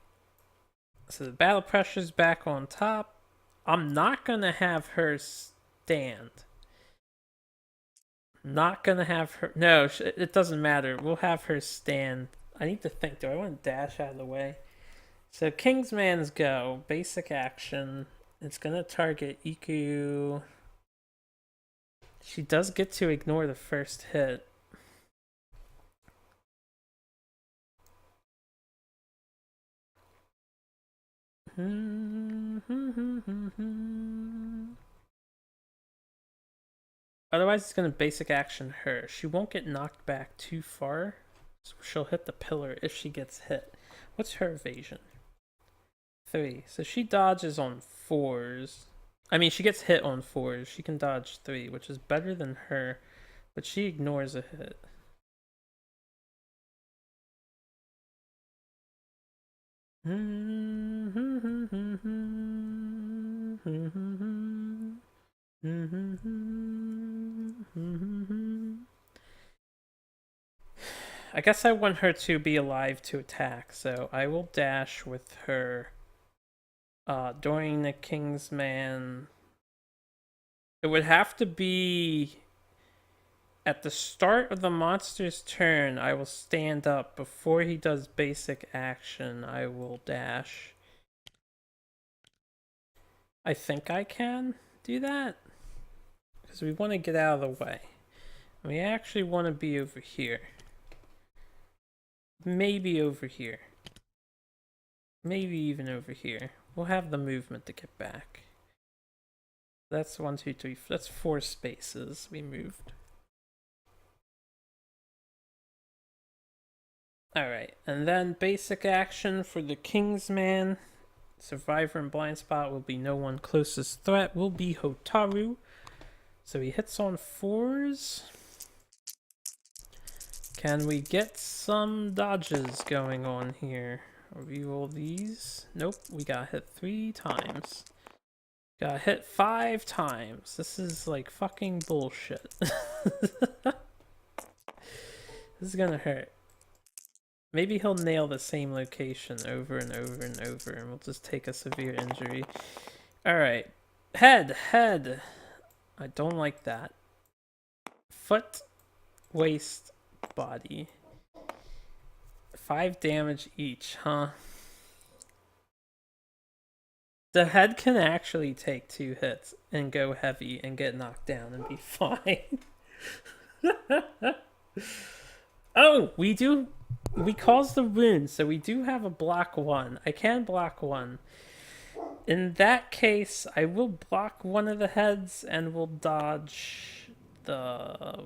So the battle pressure's back on top. I'm not going to have her stand. Not gonna have her. No, it doesn't matter. We'll have her stand. I need to think. Do I want to dash out of the way? So Kingsman's go. Basic action. It's gonna target Iku. She does get to ignore the first hit. Otherwise, it's going to basic action her. She won't get knocked back too far, so she'll hit the pillar if she gets hit. What's her evasion? 3. So she dodges on 4s. I mean, she gets hit on 4s. She can dodge 3, which is better than her, but she ignores a hit. I guess I want her to be alive to attack, so I will dash with her during the Kingsman. It would have to be at the start of the monster's turn. I will stand up. Before he does basic action, I will dash. I think I can do that because we want to get out of the way. We actually want to be over here. Maybe over here. Maybe even over here. We'll have the movement to get back. That's 1, 2, 3. That's 4 spaces we moved. Alright, and then basic action for the Kingsman. Survivor and blind spot will be no one. Closest threat will be Hotaru. So he hits on 4s. Can we get some dodges going on here? Reroll these. Nope, we got hit 3 times. Got hit 5 times. This is like fucking bullshit. This is gonna hurt. Maybe he'll nail the same location over and over and over, and we'll just take a severe injury. Alright. Head! Head! I don't like that. Foot, waist, body. 5 damage each, huh? The head can actually take 2 hits and go heavy and get knocked down and be fine. Oh, we caused the wound, so we do have a block 1. I can block 1. In that case, I will block one of the heads and we'll dodge the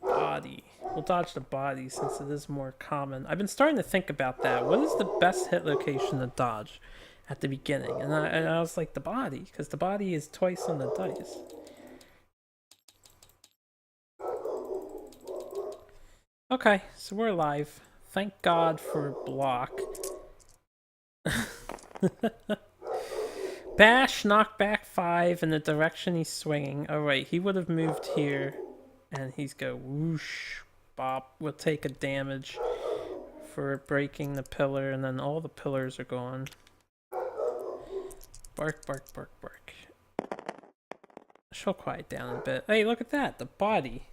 body. We'll dodge the body since it is more common. I've been starting to think about that. What is the best hit location to dodge at the beginning? And I was like, the body, because the body is twice on the dice. Okay, so we're alive. Thank God for block. Bash, knock back 5 in the direction he's swinging. Alright, he would have moved here. And he's go whoosh, bop. We'll take a damage for breaking the pillar, and then all the pillars are gone. Bark, bark, bark, bark. She'll quiet down a bit. Hey, look at that, the body.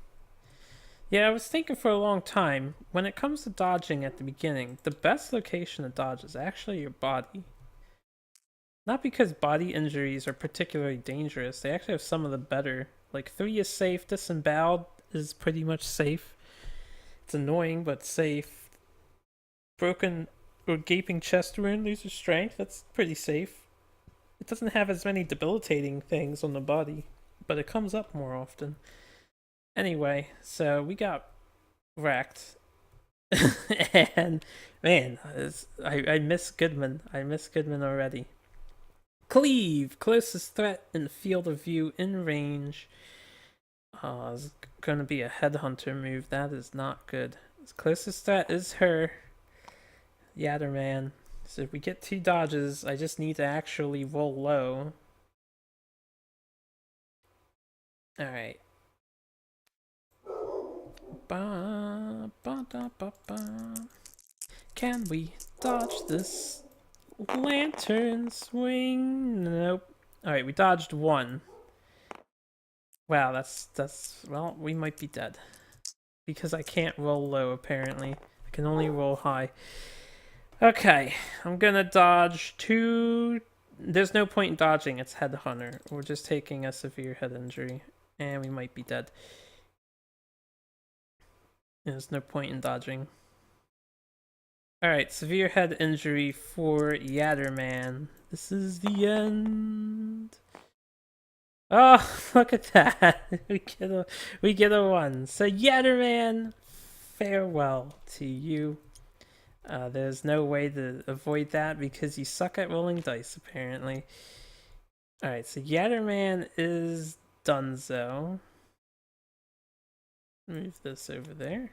Yeah, I was thinking for a long time, when it comes to dodging at the beginning, the best location to dodge is actually your body. Not because body injuries are particularly dangerous, they actually have some of the better. Like 3 is safe, disemboweled is pretty much safe. It's annoying, but safe. Broken or gaping chest wound loses strength, that's pretty safe. It doesn't have as many debilitating things on the body, but it comes up more often. Anyway, so we got wrecked. And man, I miss Goodman. I miss Goodman already. Cleave, closest threat in the field of view in range. It's gonna be a headhunter move. That is not good. His closest threat is her. Yatterman. So if we get 2 dodges, I just need to actually roll low. Alright. Ba, ba, da, ba, ba. Can we dodge this lantern swing? Nope. Alright, we dodged 1. Wow, that's well, we might be dead. Because I can't roll low, apparently. I can only roll high. Okay, I'm gonna dodge 2. There's no point in dodging, it's Headhunter. We're just taking a severe head injury. And we might be dead. There's no point in dodging. Alright, severe head injury for Yatterman. This is the end. Oh, look at that. we get a 1. So Yatterman, farewell to you. There's no way to avoid that because you suck at rolling dice, apparently. Alright, so Yatterman is donezo. Move this over there.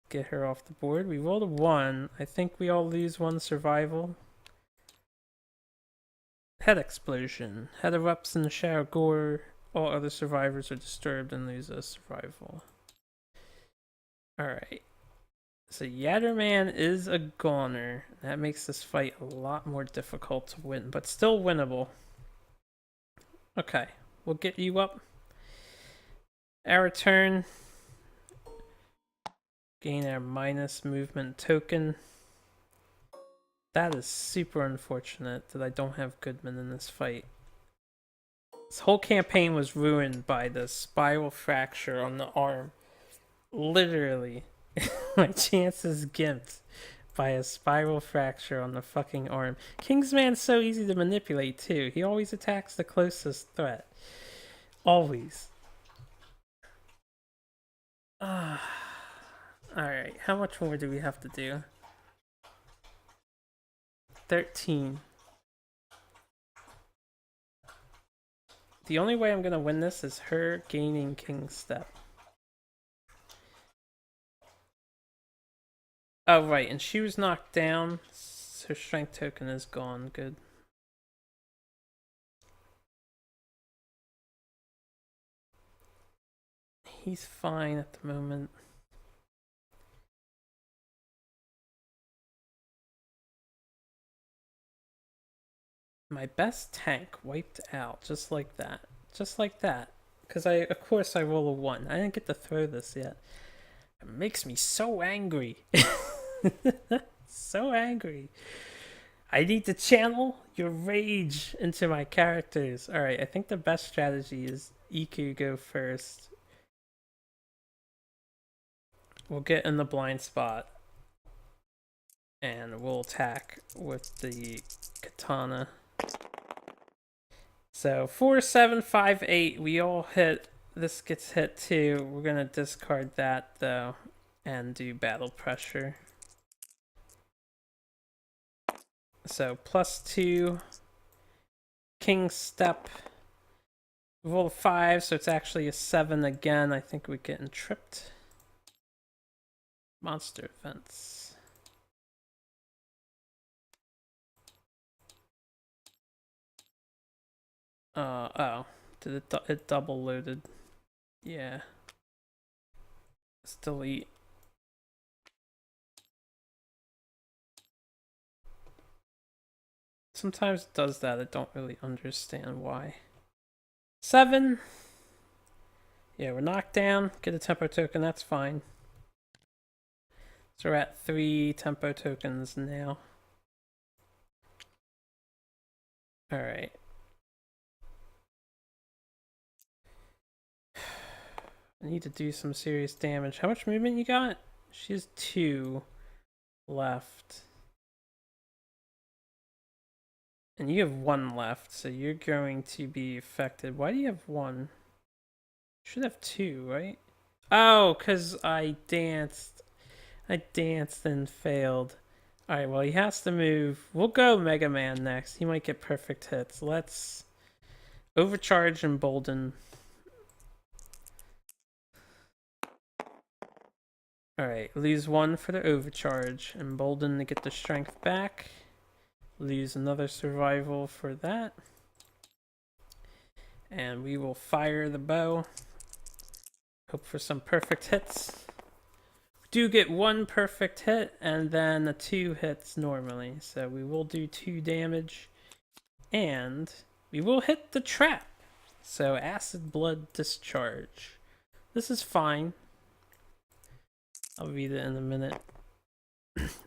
Get her off the board. We rolled a 1. I think we all lose 1 survival. Head explosion. Head erupts in the shower gore. All other survivors are disturbed and lose a survival. Alright. So Yatterman is a goner. That makes this fight a lot more difficult to win, but still winnable. Okay, we'll get you up. Our turn. Gain our minus movement token. That is super unfortunate that I don't have Goodman in this fight. This whole campaign was ruined by the spiral fracture on the arm. Literally. My chance is gimped by a spiral fracture on the fucking arm. Kingsman's so easy to manipulate too. He always attacks the closest threat. Always. Alright, how much more do we have to do? 13. The only way I'm gonna win this is her gaining King's Step. Oh, right, and she was knocked down. Her strength token is gone. Good. he's fine at the moment. My best tank wiped out, just like that. Just like that. Because of course I roll a 1. I didn't get to throw this yet. It makes me so angry. So angry. I need to channel your rage into my characters. Alright, I think the best strategy is Iku go first. We'll get in the blind spot. And we'll attack with the katana. So 4, 7, 5, 8. We all hit. This gets hit too. We're gonna discard that though and do battle pressure. So +2. King step. Roll a 5, so it's actually a 7 again. I think we're getting tripped. Monster events. Oh. Did it double loaded? Yeah. Let's delete. Sometimes it does that. I don't really understand why. 7. Yeah, we're knocked down. Get a tempo token. That's fine. So we're at 3 tempo tokens now. Alright. I need to do some serious damage. How much movement you got? She has 2 left. And you have 1 left, so you're going to be affected. Why do you have 1? You should have 2, right? Oh, because I danced. I danced and failed. Alright, well, he has to move. We'll go Mega Man next. He might get perfect hits. Let's overcharge Embolden. Alright, lose 1 for the overcharge. Embolden to get the strength back. Lose another survival for that. And we will fire the bow. Hope for some perfect hits. We do get 1 perfect hit and then a 2 hits normally. So we will do 2 damage. And we will hit the trap. So acid blood discharge. This is fine. I'll read it in a minute.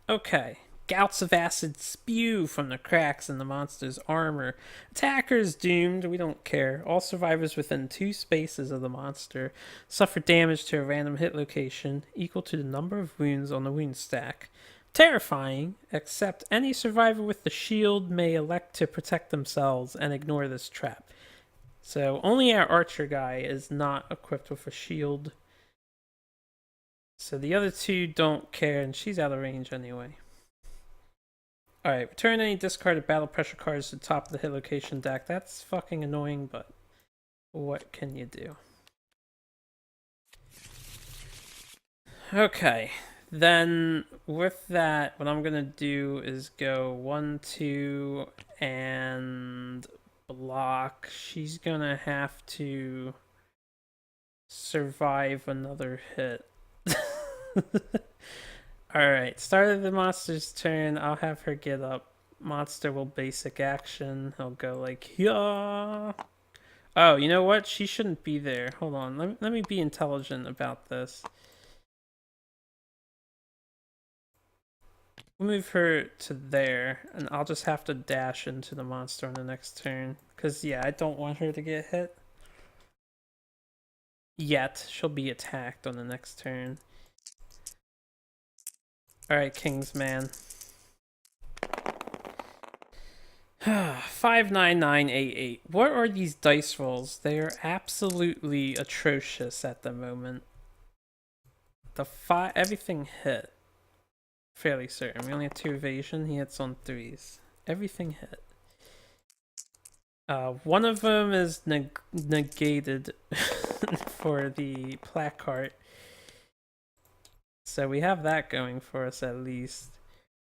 Okay. Gouts of acid spew from the cracks in the monster's armor. Attackers doomed, we don't care. All survivors within 2 spaces of the monster suffer damage to a random hit location equal to the number of wounds on the wound stack. Terrifying, except any survivor with the shield may elect to protect themselves and ignore this trap. So only our archer guy is not equipped with a shield. So the other 2 don't care, and she's out of range anyway. Alright, return any discarded battle pressure cards to the top of the hit location deck. That's fucking annoying, but what can you do? Okay, then with that, what I'm gonna do is go 1, 2, and block. She's gonna have to survive another hit. Alright, start of the monster's turn. I'll have her get up. Monster will basic action. He'll go like, yeah. Oh, you know what? She shouldn't be there. Hold on. Let me be intelligent about this. We'll move her to there, and I'll just have to dash into the monster on the next turn. Because, yeah, I don't want her to get hit. Yet. She'll be attacked on the next turn. Alright, Kingsman. 59988. What are these dice rolls? They are absolutely atrocious at the moment. Everything hit. Fairly certain. We only have 2 evasion. He hits on 3s. Everything hit. One of them is negated for the placard. So we have that going for us at least.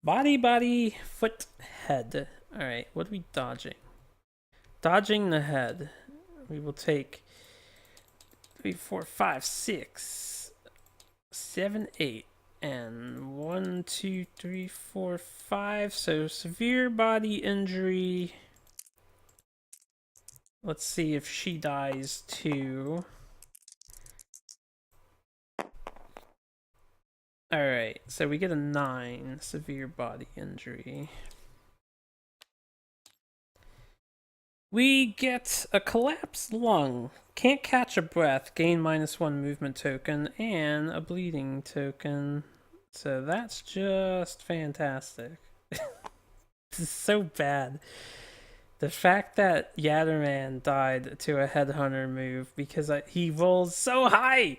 Body, foot, head. Alright, what are we dodging? Dodging the head. We will take 3, 4, 5, 6, 7, 8. And 1, 2, 3, 4, 5. So severe body injury. Let's see if she dies too. Alright, so we get a 9 severe body injury. We get a collapsed lung, can't catch a breath, gain -1 movement token, and a bleeding token. So that's just fantastic. This is so bad. The fact that Yatterman died to a headhunter move because he rolls so high.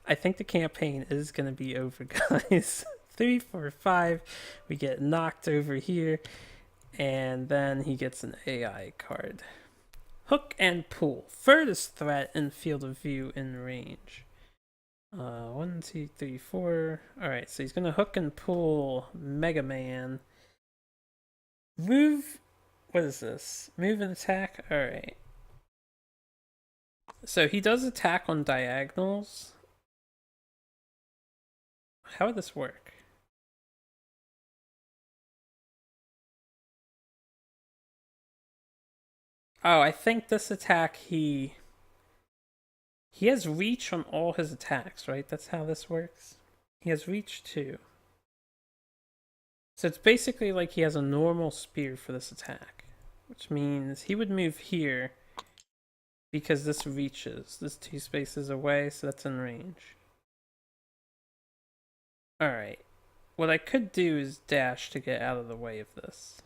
I think the campaign is going to be over, guys. 3, 4, 5. We get knocked over here. And then he gets an AI card. Hook and pull. Furthest threat in field of view in range. 1, 2, 3, 4. Alright, so he's going to hook and pull Mega Man. Move. What is this? Move and attack? Alright. So he does attack on diagonals. How would this work? Oh, I think this attack he has reach on all his attacks, right? That's how this works. He has reach too. So it's basically like he has a normal spear for this attack, which means he would move here because this reaches. This 2 spaces away, so that's in range. Alright. What I could do is dash to get out of the way of this.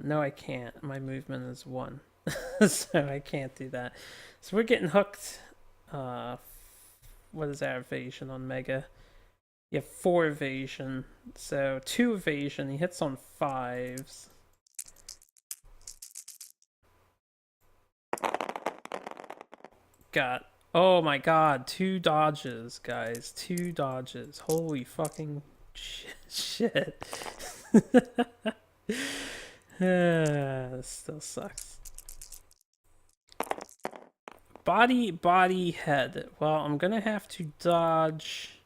No, I can't. My movement is 1. So I can't do that. So we're getting hooked. What is our evasion on Mega? You have 4 evasion. So 2 evasion. He hits on 5s. Got, oh my god, 2 dodges, guys. 2 dodges. Holy fucking shit. This still sucks. Body, head. Well, I'm gonna have to dodge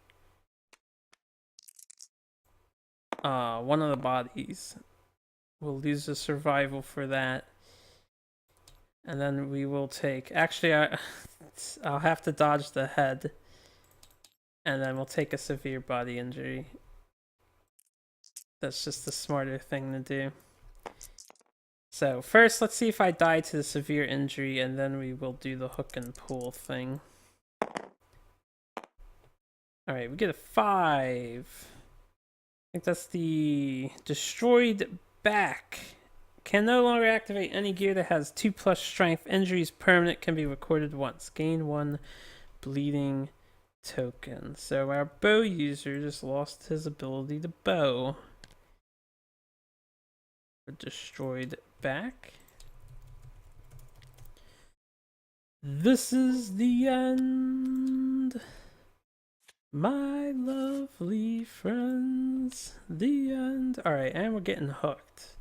one of the bodies. We'll lose the survival for that. And then we will take... Actually, I'll have to dodge the head. And then we'll take a severe body injury. That's just the smarter thing to do. So first, let's see if I die to the severe injury, and then we will do the hook and pull thing. Alright, we get a 5. I think that's the destroyed back. Can no longer activate any gear that has 2+ strength. Injuries permanent, can be recorded once. Gain 1 bleeding token. So our bow user just lost his ability to bow. A destroyed back. This is the end, my lovely friends. The end. Alright, and we're getting hooked.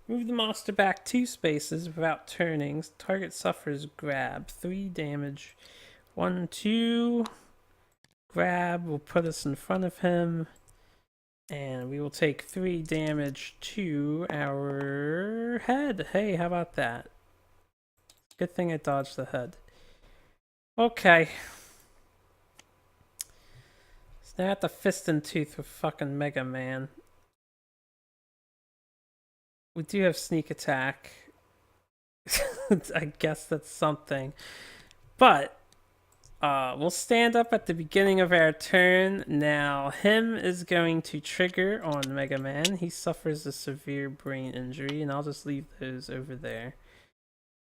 Move the monster back 2 spaces without turning. Target suffers grab. 3 damage. 1, 2. Grab will put us in front of him. And we will take 3 damage to our head. Hey, how about that? Good thing I dodged the head. Okay. So now I have to fist and tooth with fucking Mega Man. We do have sneak attack. I guess that's something. But we'll stand up at the beginning of our turn. Now, him is going to trigger on Mega Man. He suffers a severe brain injury, and I'll just leave those over there.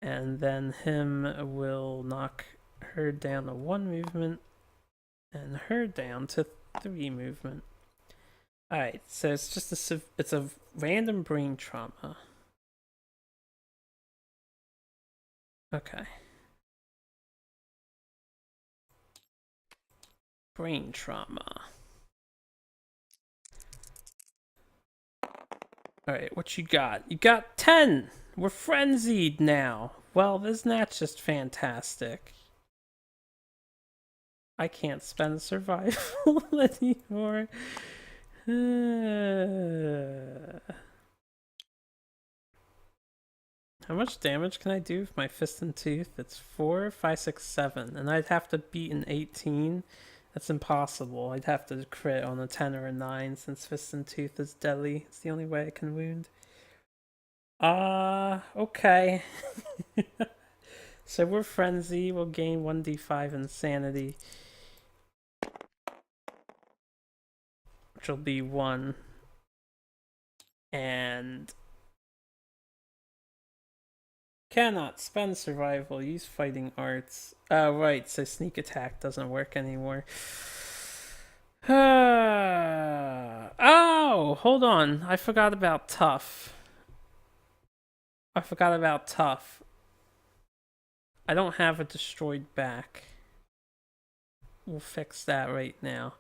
And then him will knock her down to 1 movement, and her down to 3 movement. Alright, so it's just it's a random brain trauma. Okay. Brain trauma. Alright, what you got? You got 10! We're frenzied now. Well, isn't that just fantastic? I can't spend survival anymore. How much damage can I do with my Fist and Tooth? It's 4, 5, 6, 7. And I'd have to beat an 18. That's impossible. I'd have to crit on a 10 or a 9 since Fist and Tooth is deadly. It's the only way I can wound. Okay. So we're Frenzy. We'll gain 1d5 Insanity. Which will be 1. And cannot spend survival, use fighting arts. Oh, right, so sneak attack doesn't work anymore. Oh, hold on. I forgot about tough. I don't have a destroyed back. We'll fix that right now.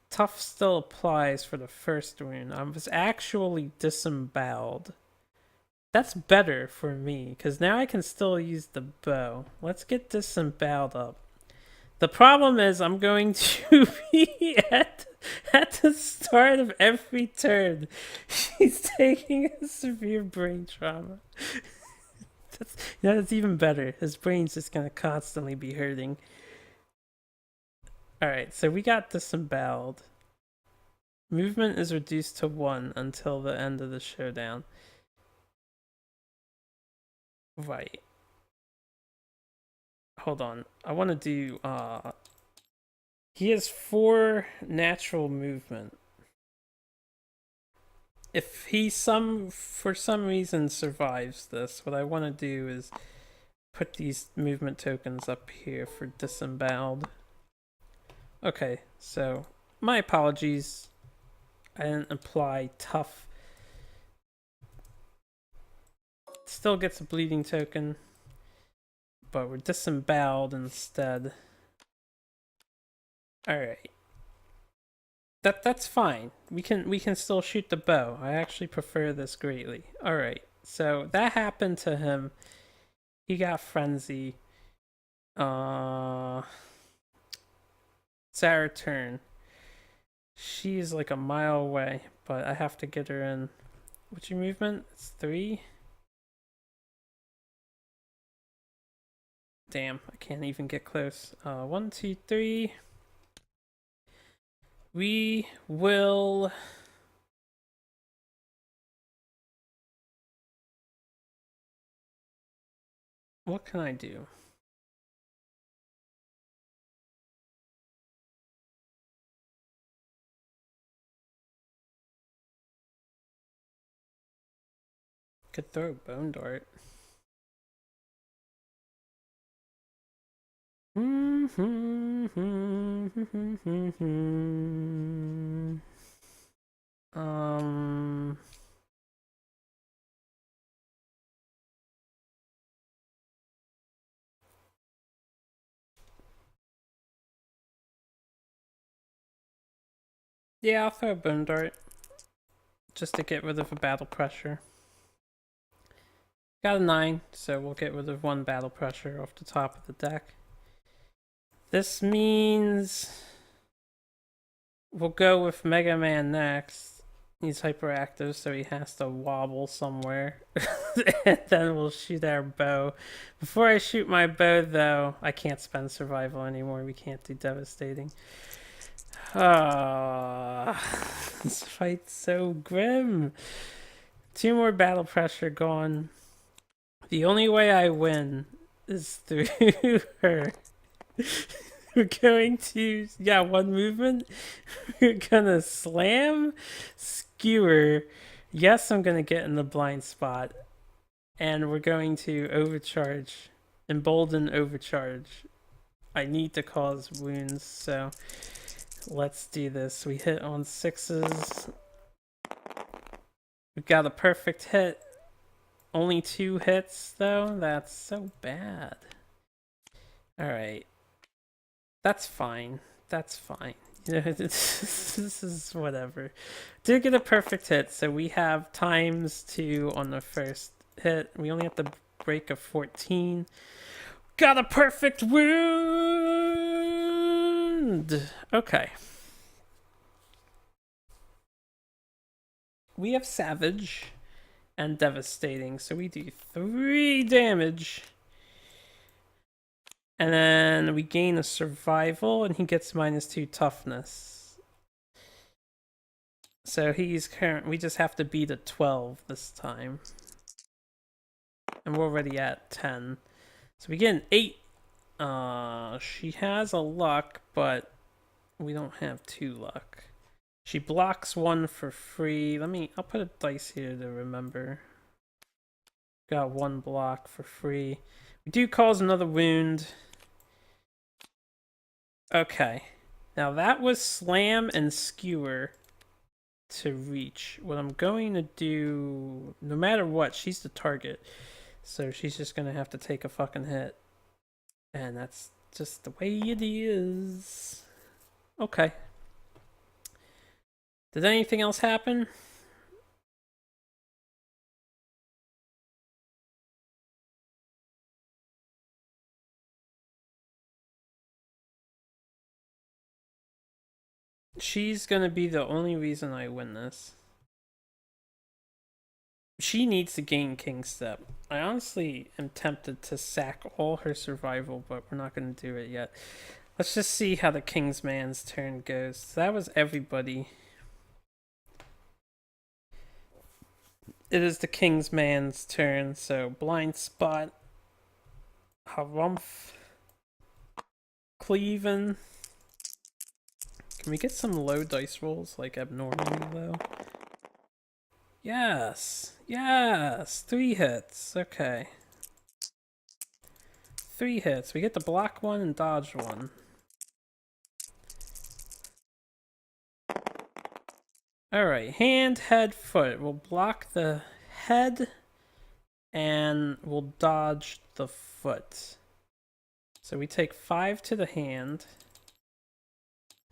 Tough still applies for the first wound. I was actually disemboweled. That's better for me, because now I can still use the bow. Let's get disemboweled up. The problem is I'm going to be at the start of every turn. He's taking a severe brain trauma. That's even better. His brain's just going to constantly be hurting. Alright, so we got disemboweled. Movement is reduced to 1 until the end of the showdown. Right. Hold on. I want to do, he has 4 natural movement. If he for some reason survives this, what I want to do is put these movement tokens up here for disemboweled. Okay, so my apologies. I didn't apply tough. Still gets a bleeding token, but we're disemboweled instead. Alright. That's fine. We can still shoot the bow. I actually prefer this greatly. Alright, so that happened to him. He got frenzy. It's our turn. She's like a mile away, but I have to get her in. What's your movement? It's 3. Damn, I can't even get close. 1, 2, 3. We will... What can I do? Could throw a bone dart. Yeah, I'll throw a bone dart. Just to get rid of a battle pressure. Got a 9, so we'll get rid of 1 battle pressure off the top of the deck. This means we'll go with Mega Man next. He's hyperactive, so he has to wobble somewhere. And then we'll shoot our bow. Before I shoot my bow, though, I can't spend survival anymore. We can't do devastating. This fight's so grim. 2 more battle pressure gone. The only way I win is through her. We're going to, 1 movement. We're gonna slam, skewer. Yes, I'm gonna get in the blind spot. And we're going to overcharge, embolden overcharge. I need to cause wounds, so let's do this. We hit on 6s. We've got a perfect hit. Only 2 hits, though? That's so bad. Alright. That's fine. That's fine. This is whatever. Did get a perfect hit, so we have ×2 on the first hit. We only have to break of 14. Got a perfect wound! Okay. We have Savage and Devastating, so we do 3 damage. And then we gain a survival, and he gets -2 toughness. So he's current. We just have to beat a 12 this time. And we're already at 10. So we get an 8. She has a luck, but we don't have 2 luck. She blocks 1 for free. I'll put a dice here to remember. Got 1 block for free. We do cause another wound. Okay. Now that was Slam and Skewer to reach. What I'm going to do, no matter what, she's the target. So she's just going to have to take a fucking hit. And that's just the way it is. Okay. Did anything else happen? She's gonna be the only reason I win this. She needs to gain King Step. I honestly am tempted to sack all her survival, but we're not gonna do it yet. Let's just see how the King's Man's turn goes. So that was everybody. It is the King's Man's turn, so Blind Spot, Harumph, Cleaven. Can we get some low dice rolls, like abnormally low? Yes! Yes! 3 hits. Okay. 3 hits. We get to block 1 and dodge 1. Alright, hand, head, foot. We'll block the head and we'll dodge the foot. So we take 5 to the hand.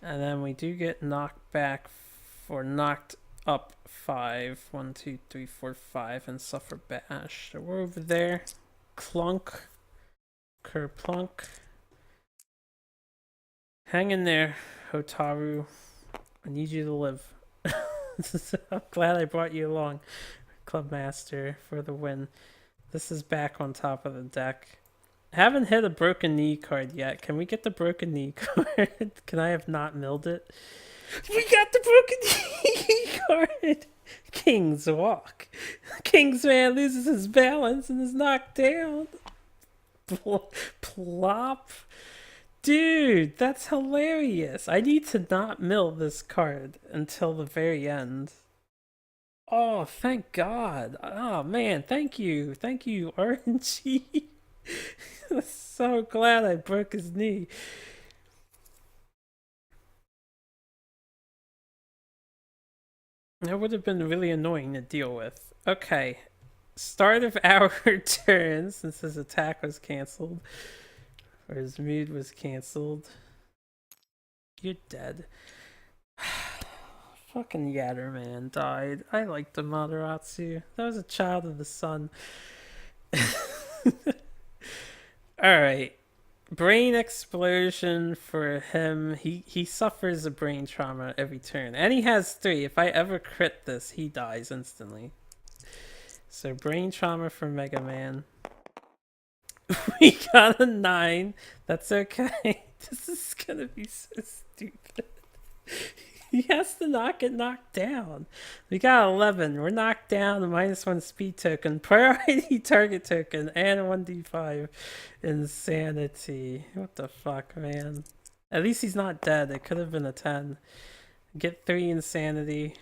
And then we do get knocked back for knocked up 5. 1, 2, 3, 4, 5, and suffer bash. So we're over there. Clunk. Kerplunk. Hang in there, Hotaru. I need you to live. I'm glad I brought you along, Clubmaster, for the win. This is back on top of the deck. Haven't hit a broken knee card yet. Can we get the broken knee card? Can I have not milled it? We got the broken knee card! King's Walk. King's Man loses his balance and is knocked down. Plop. Dude, that's hilarious. I need to not mill this card until the very end. Oh, thank God. Oh, man, thank you. Thank you, RNG. I'm so glad I broke his knee. That would have been really annoying to deal with. Okay. Start of our turn, since his attack was cancelled. Or his mood was cancelled. You're dead. Fucking Yatterman died. I liked the Materatsu. That was a child of the sun. Alright. Brain explosion for him. He suffers a brain trauma every turn. And he has 3. If I ever crit this, he dies instantly. So brain trauma for Mega Man. We got a 9. That's okay. This is gonna be so stupid. He has to not get knocked down. We got 11. We're knocked down. A -1 speed token, priority target token, and a 1d5 insanity. What the fuck, man? At least he's not dead. It could have been a 10. Get 3 insanity.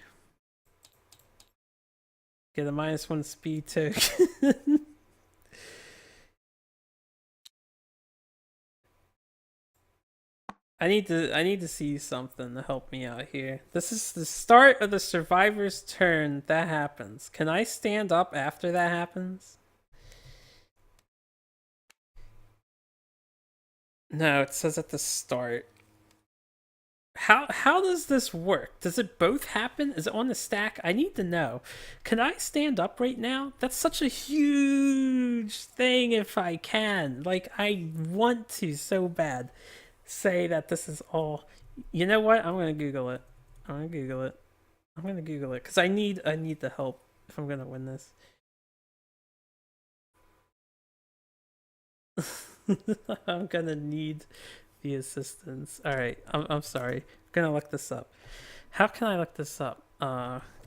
Get a -1 speed token. I need to see something to help me out here. This is the start of the survivor's turn. That happens. Can I stand up after that happens? No, it says at the start. How does this work? Does it both happen? Is it on the stack? I need to know. Can I stand up right now? That's such a huge thing if I can. Like I want to so bad say that this is all. You know what? I'm gonna Google it. I'm gonna Google it. I'm gonna Google it because I need the help if I'm gonna win this. I'm gonna need the assistance. All right. I'm sorry. I'm gonna look this up. How can I look this up?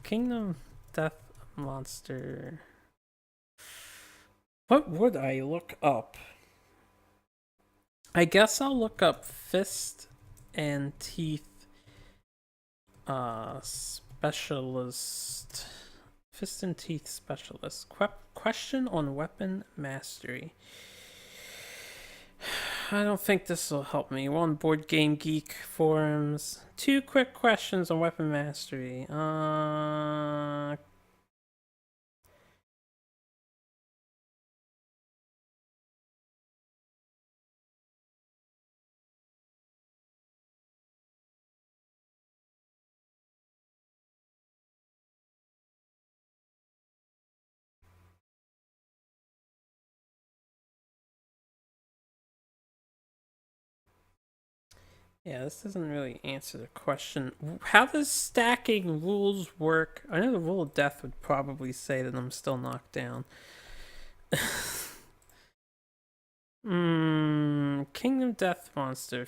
Kingdom Death Monster. What would I look up? I guess I'll look up fist and teeth specialist. Fist and teeth specialist. Question on weapon mastery. I don't think this will help me. We're on Board Game Geek forums. 2 quick questions on weapon mastery. Yeah, this doesn't really answer the question. How does stacking rules work? I know the rule of death would probably say that I'm still knocked down. Kingdom Death Monster.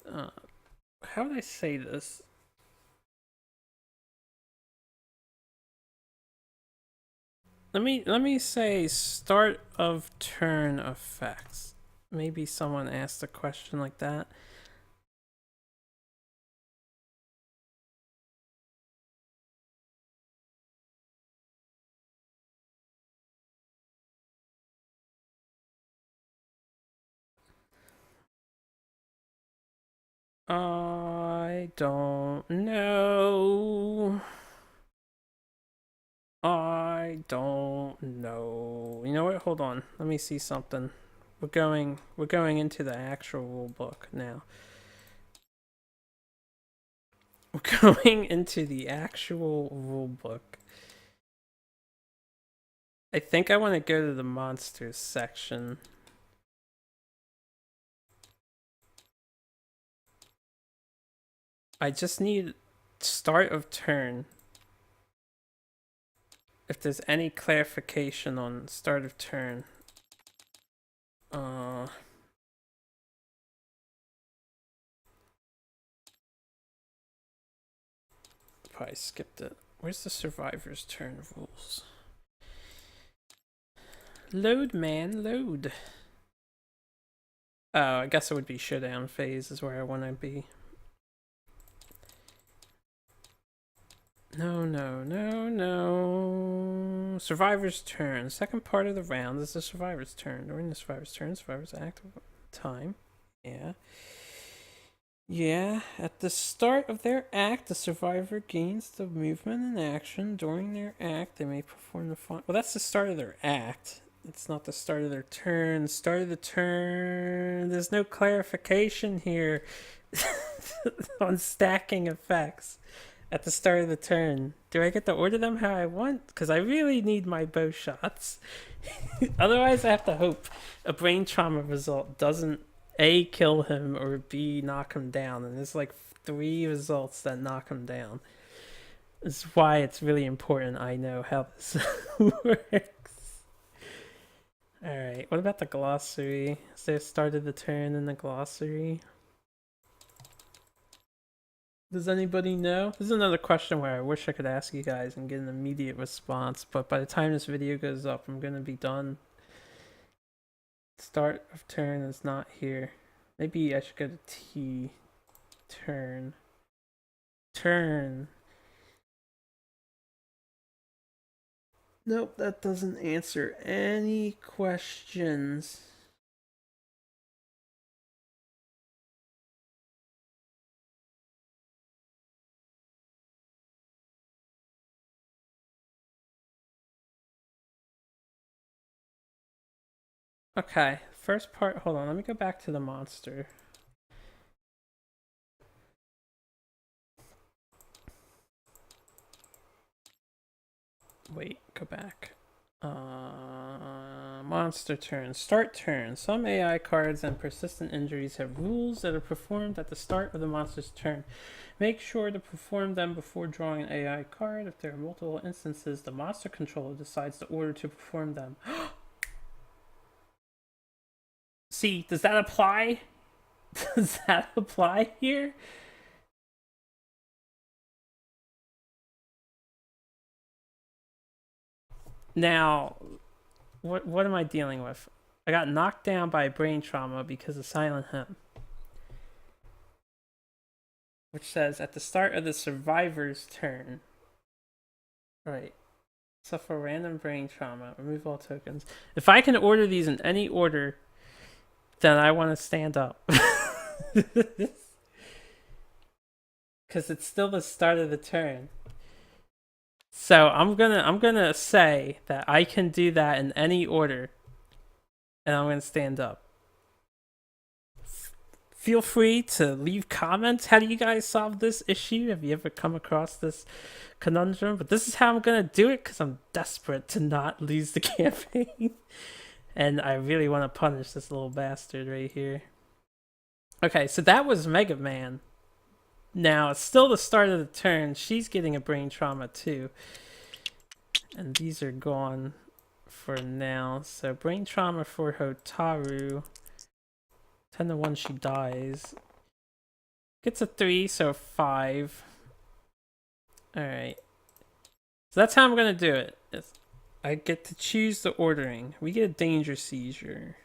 How would I say this? Let me say start of turn effects. Maybe someone asked a question like that. I don't know. I don't know. You know what? Hold on. Let me see something. We're going into the actual rule book now. We're going into the actual rule book. I think I want to go to the monsters section. I just need start of turn. If there's any clarification on start of turn. Probably skipped it. Where's the survivor's turn rules? Load, man, load. Oh, I guess it would be showdown phase is where I want to be. No, no, no, no. Survivor's turn. Second part of the round is the survivor's turn. During the survivor's turn, survivor's active time. Yeah. Yeah, at the start of their act, the survivor gains the movement and action. During their act, they may perform the fun. Well, that's the start of their act. It's not the start of their turn. Start of the turn. There's no clarification here on stacking effects at the start of the turn. Do I get to order them how I want? Because I really need my bow shots. Otherwise, I have to hope a brain trauma result doesn't A, kill him, or B, knock him down. And there's like 3 results that knock him down. This is why it's really important I know how this works. Alright, what about the glossary? Is there started the turn in the glossary? Does anybody know? This is another question where I wish I could ask you guys and get an immediate response, but by the time this video goes up, I'm gonna be done. Start of turn is not here. Maybe I should go to T. Turn. Turn. Nope, that doesn't answer any questions. Okay, first part. Hold on, let me go back to the monster. Wait, go back. Monster turn. Start turn. Some AI cards and persistent injuries have rules that are performed at the start of the monster's turn. Make sure to perform them before drawing an AI card. If there are multiple instances, the monster controller decides the order to perform them. See, does that apply? Does that apply here? Now, what am I dealing with? I got knocked down by brain trauma because of Silent Hymn, which says at the start of the survivor's turn. Right. Suffer random brain trauma. Remove all tokens. If I can order these in any order, then I want to stand up. Because it's still the start of the turn. So I'm gonna say that I can do that in any order, and I'm gonna stand up. Feel free to leave comments. How do you guys solve this issue? Have you ever come across this conundrum? But this is how I'm gonna do it because I'm desperate to not lose the campaign, and I really want to punish this little bastard right here. Okay, so that was Mega Man. Now it's still the start of the turn. She's getting a brain trauma too. And these are gone for now. So brain trauma for Hotaru. 10-1 she dies. Gets a 3, so 5. Alright. So that's how I'm gonna do it. I get to choose the ordering. We get a danger seizure.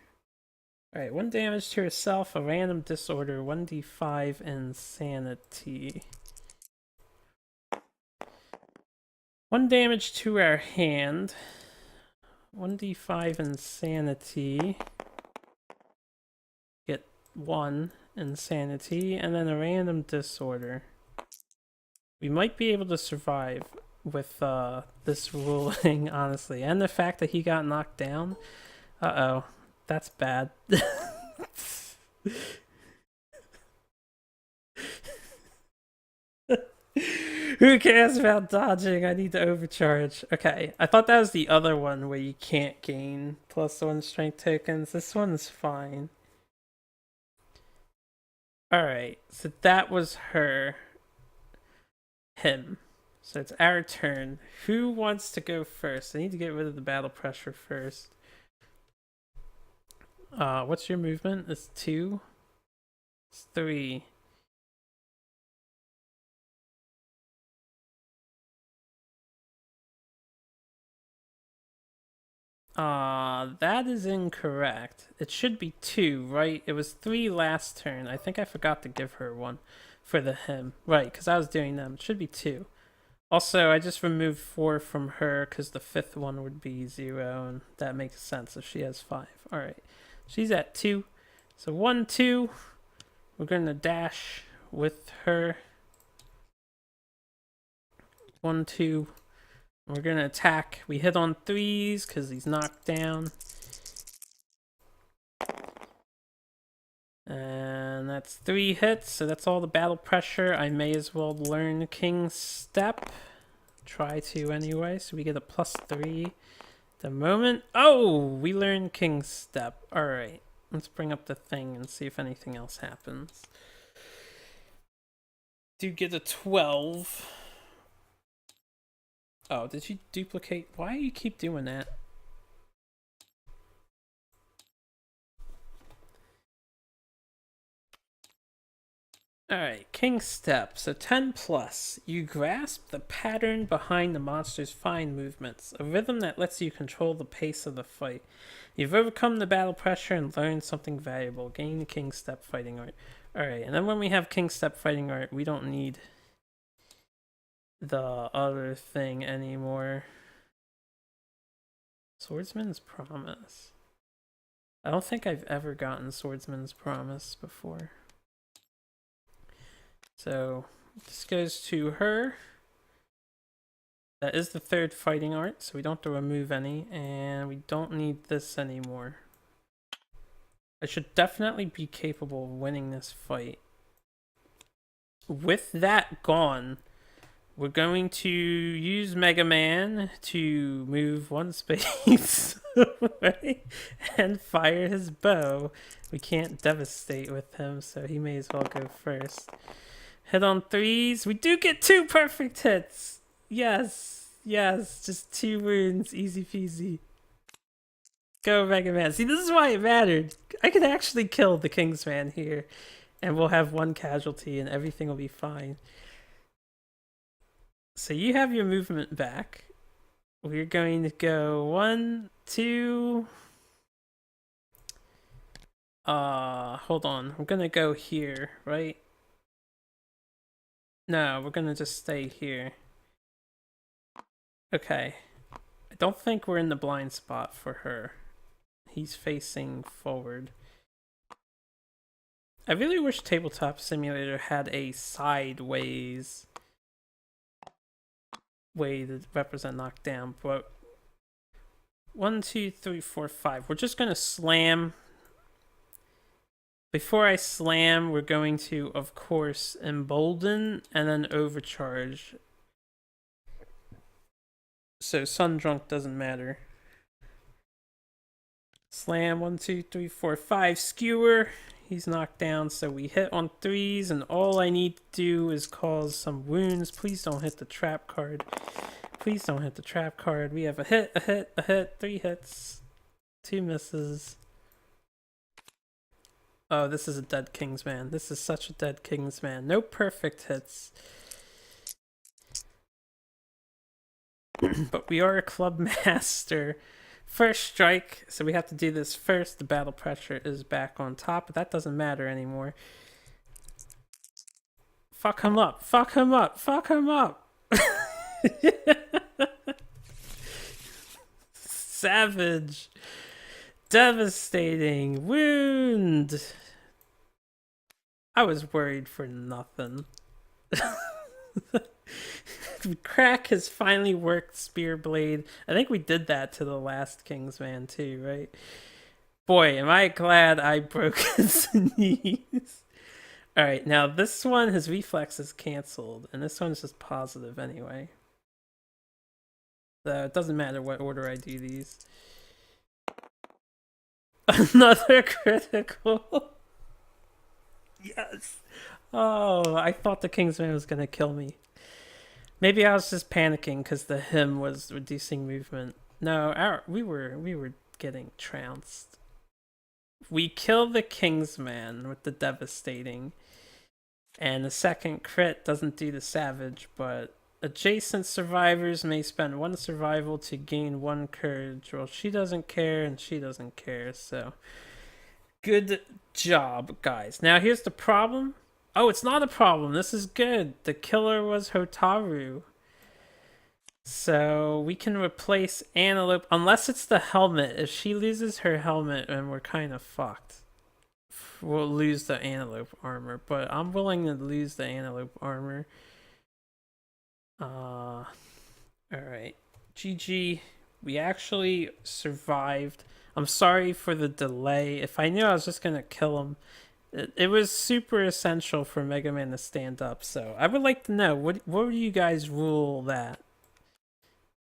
Alright, 1 damage to herself, a random disorder, 1d5 insanity. 1 damage to our hand, 1d5 insanity, get 1 insanity, and then a random disorder. We might be able to survive with this ruling, honestly, and the fact that he got knocked down. Uh-oh. That's bad. Who cares about dodging? I need to overcharge. Okay, I thought that was the other one where you can't gain +1 strength tokens. This one's fine. Alright, so that was him. So it's our turn. Who wants to go first? I need to get rid of the battle pressure first. What's your movement? It's 2. It's 3. That is incorrect. It should be 2, right? It was 3 last turn. I think I forgot to give her 1 for the him. Right, because I was doing them. It should be 2. Also, I just removed 4 from her because the 5th one would be 0, and that makes sense if she has 5. Alright. She's at 2. So 1, 2. We're going to dash with her. 1, 2. We're going to attack. We hit on 3s because he's knocked down. And that's 3 hits, so that's all the battle pressure. I may as well learn King's Step. Try to anyway, so we get a +3. The moment. Oh, we learned King's Step. Alright, let's bring up the thing and see if anything else happens. Do get a 12. Oh, did you duplicate? Why do you keep doing that? Alright, King's Step. So 10+. You grasp the pattern behind the monster's fine movements, a rhythm that lets you control the pace of the fight. You've overcome the battle pressure and learned something valuable. Gain the King's Step fighting art. Alright, and then when we have King's Step fighting art, we don't need the other thing anymore. Swordsman's Promise. I don't think I've ever gotten Swordsman's Promise before. So this goes to her. That is the 3rd fighting art, so we don't have to remove any, and we don't need this anymore. I should definitely be capable of winning this fight. With that gone, we're going to use Mega Man to move one space away and fire his bow. We can't devastate with him, so he may as well go first. Hit on threes. We do get 2 perfect hits. Yes, yes, just 2 wounds, easy peasy. Go Mega Man. See, this is why it mattered. I could actually kill the Kingsman here, and we'll have 1 casualty and everything will be fine. So you have your movement back. We're going to go 1, 2. Hold on. I'm gonna go here, right? No, we're gonna just stay here. Okay. I don't think we're in the blind spot for her. He's facing forward. I really wish Tabletop Simulator had a sideways way to represent knockdown, but 1, 2, 3, 4, 5. We're just gonna slam. Before I slam, we're going to, of course, embolden and then overcharge. So Sundrunk doesn't matter. Slam, 1, 2, 3, 4, 5. Skewer. He's knocked down, so we hit on 3s, and all I need to do is cause some wounds. Please don't hit the trap card. Please don't hit the trap card. We have a hit, a hit, a hit, 3 hits, 2 misses. Oh, this is a dead Kingsman. This is such a dead Kingsman. No perfect hits. But we are a club master. First strike, so we have to do this first. The battle pressure is back on top, but that doesn't matter anymore. Fuck him up, fuck him up, fuck him up! Savage. Devastating. Wound. I was worried for nothing. Crack has finally worked Spear Blade. I think we did that to the last Kingsman too, right? Boy, am I glad I broke his knees. Alright, now this one, his reflex is cancelled, and this one's just positive anyway. So it doesn't matter what order I do these. Another critical. Yes. Oh, I thought the Kingsman was gonna kill me. Maybe I was just panicking because the him was reducing movement. No, we were getting trounced. We kill the Kingsman with the devastating, and the second crit doesn't do the savage, but adjacent survivors may spend 1 survival to gain 1 courage. Well, she doesn't care, and she doesn't care, so good job, guys. Now here's the problem. Oh, it's not a problem. This is good. The killer was Hotaru. So we can replace Antelope, unless it's the helmet. If she loses her helmet, then we're kind of fucked. We'll lose the Antelope armor, but I'm willing to lose the Antelope armor. Alright. GG. We actually survived. I'm sorry for the delay. If I knew I was just gonna kill him, it was super essential for Mega Man to stand up. So I would like to know, what would you guys rule that?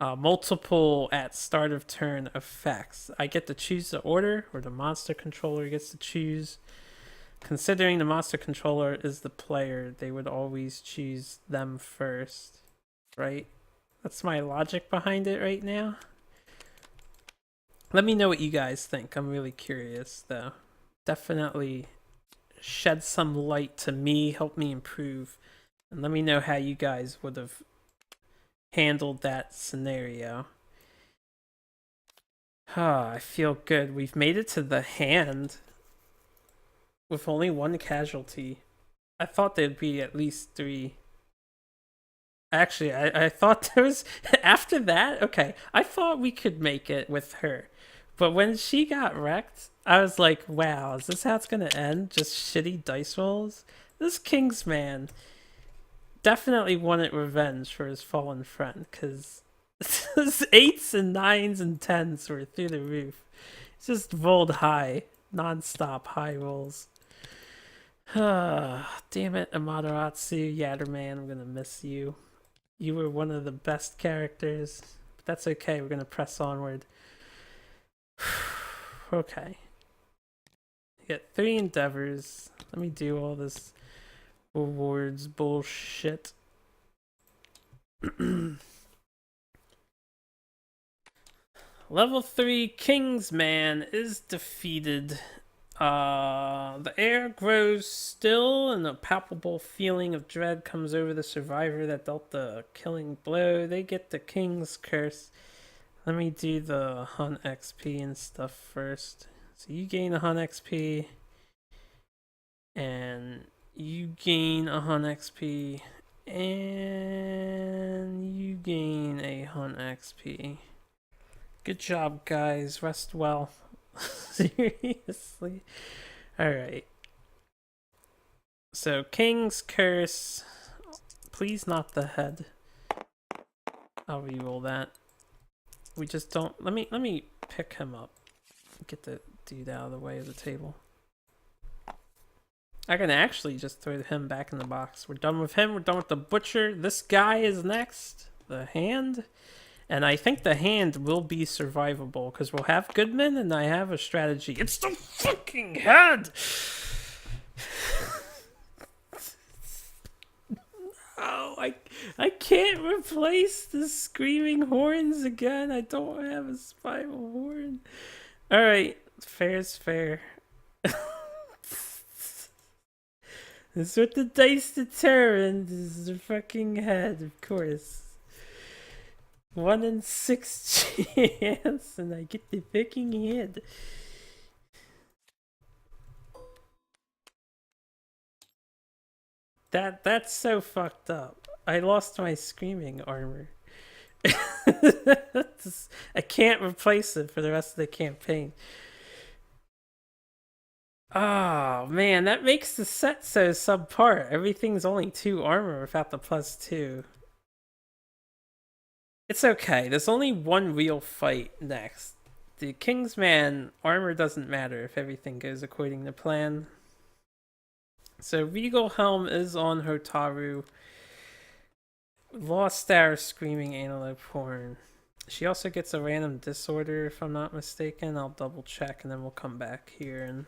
Multiple at start of turn effects. I get to choose the order, or the monster controller gets to choose. Considering the monster controller is the player, they would always choose them first, right? That's my logic behind it right now. Let me know what you guys think. I'm really curious, though. Definitely shed some light to me, help me improve, and let me know how you guys would have handled that scenario. I feel good. We've made it to the hand with only 1 casualty. I thought there'd be at least 3. Actually, I thought there was... After that, okay, I thought we could make it with her. But when she got wrecked, I was like, wow, is this how it's gonna end? Just shitty dice rolls? This Kingsman definitely wanted revenge for his fallen friend, because his 8s and 9s and 10s were through the roof. It's just rolled high, non-stop high rolls. Damn it, Amaterasu, Yatterman, I'm gonna miss you. You were one of the best characters. But that's okay, we're gonna press onward. Okay. You get 3 endeavors. Let me do all this rewards bullshit. Level 3 Kingsman is defeated. The air grows still, and a palpable feeling of dread comes over the survivor that dealt the killing blow. They get the King's Curse. Let me do the Hunt XP and stuff first. So you gain a Hunt XP, and you gain a Hunt XP, and you gain a Hunt XP. Good job, guys. Rest well. Seriously. Alright. So, King's Curse. Please not the head. I'll reroll that. We just don't... Let me pick him up. Get the dude out of the way of the table. I can actually just throw him back in the box. We're done with him. We're done with the butcher. This guy is next. The hand. And I think the hand will be survivable because we'll have Goodman, and I have a strategy. It's the fucking head! Oh, I can't replace the screaming horns again. I don't have a spiral horn. Alright, fair's fair. This is what the dice determined. This is the fucking head, of course. 1 in 6 chance, and I get the fucking head. That's so fucked up. I lost my screaming armor. I can't replace it for the rest of the campaign. Oh man, that makes the set so subpar. Everything's only 2 armor without the +2. It's okay. There's only one real fight next. The Kingsman armor doesn't matter if everything goes according to plan. So Regal Helm is on Hotaru. Lost Star Screaming Antelope Horn. She also gets a random disorder if I'm not mistaken. I'll double check and then we'll come back here and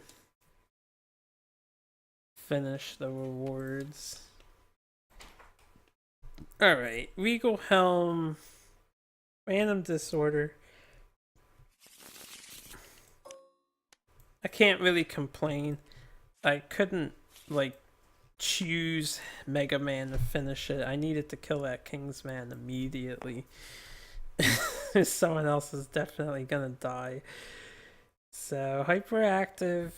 finish the rewards. Alright, Regal Helm. Random disorder. I can't really complain. I couldn't, like, choose Mega Man to finish it. I needed to kill that Kingsman immediately. Someone else is definitely gonna die. So, Hyperactive.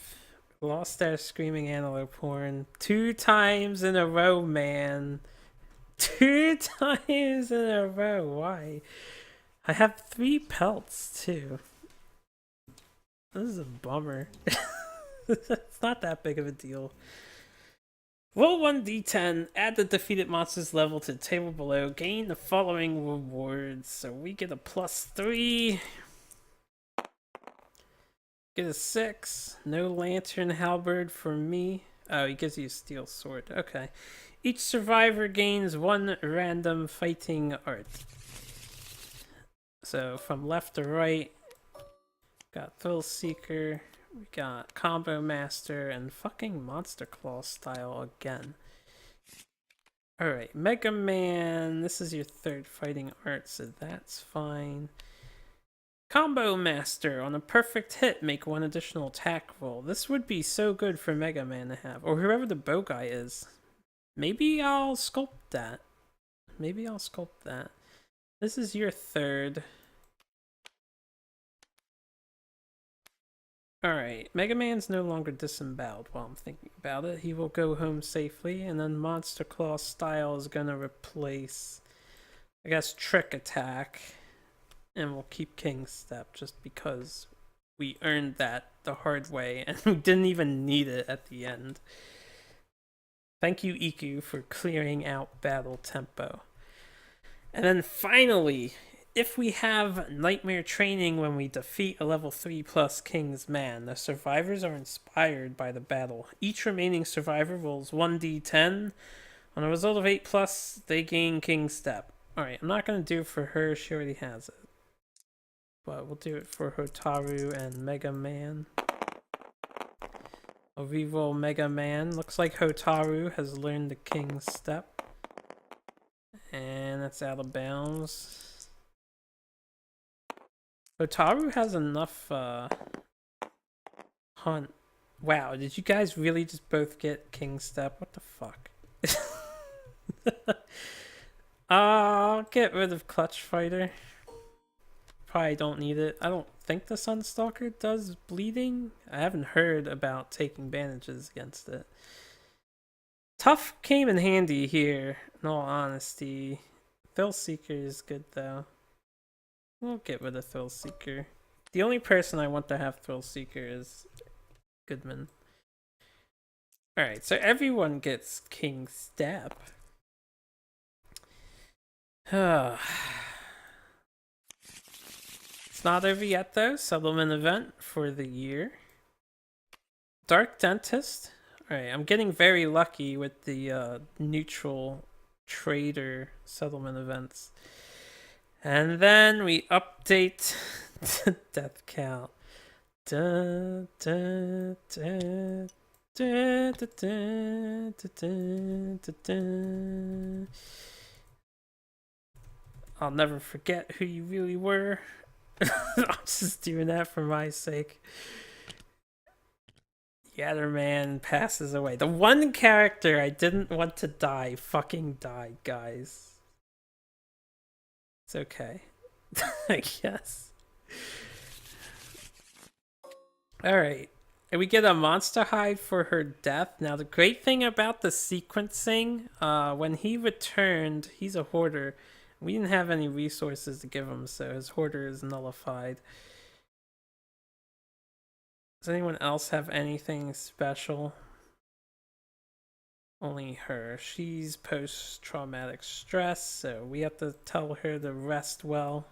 Lost Star Screaming Antelope Horn. 2 times in a row, man. 2 times in a row. Why? I have 3 pelts, too. This is a bummer. It's not that big of a deal. Roll 1d10, add the defeated monster's level to the table below, gain the following rewards. So we get a +3. Get a 6. No lantern halberd for me. Oh, he gives you a steel sword. Okay. Each survivor gains 1 random fighting art. So from left to right, got Thrill Seeker, we got Combo Master, and fucking Monster Claw style again. Alright, Mega Man, this is your 3rd fighting art, so that's fine. Combo Master, on a perfect hit, make 1 additional attack roll. This would be so good for Mega Man to have, or whoever the bow guy is. Maybe I'll sculpt that. This is your 3rd. Alright, Mega Man's no longer disemboweled while I'm thinking about it. He will go home safely, and then Monster Claw style is gonna replace, I guess, Trick Attack. And we'll keep King's Step just because we earned that the hard way and we didn't even need it at the end. Thank you, Iku, for clearing out battle tempo. And then finally, if we have Nightmare Training when we defeat a level 3+ Kingsman, the survivors are inspired by the battle. Each remaining survivor rolls 1d10. On a result of 8+, they gain King's Step. Alright, I'm not gonna do it for her, she already has it. But we'll do it for Hotaru and Mega Man. A reroll Mega Man. Looks like Hotaru has learned the King's Step. And that's out of bounds. Hotaru has enough hunt. Wow, did you guys really just both get King's Step? What the fuck? I'll get rid of Clutch Fighter. Probably don't need it. I don't think the Sunstalker does bleeding. I haven't heard about taking bandages against it. Tough came in handy here, in all honesty. Thrill Seeker is good though. We'll get rid of Thrill Seeker. The only person I want to have Thrill Seeker is Goodman. Alright, so everyone gets King's Step. It's not over yet though. Settlement event for the year. Dark Dentist. Alright, I'm getting very lucky with the neutral trader settlement events. And then we update the death count. Da, da, da, da, da, da, da, da, da. I'll never forget who you really were. I'm just doing that for my sake. Yatterman passes away. The one character I didn't want to die fucking died, guys. It's okay. I guess. Alright. And we get a monster hide for her death. Now, the great thing about the sequencing, when he returned, he's a hoarder. We didn't have any resources to give him, so his hoarder is nullified. Does anyone else have anything special? Only her. She's post-traumatic stress, so we have to tell her to rest well.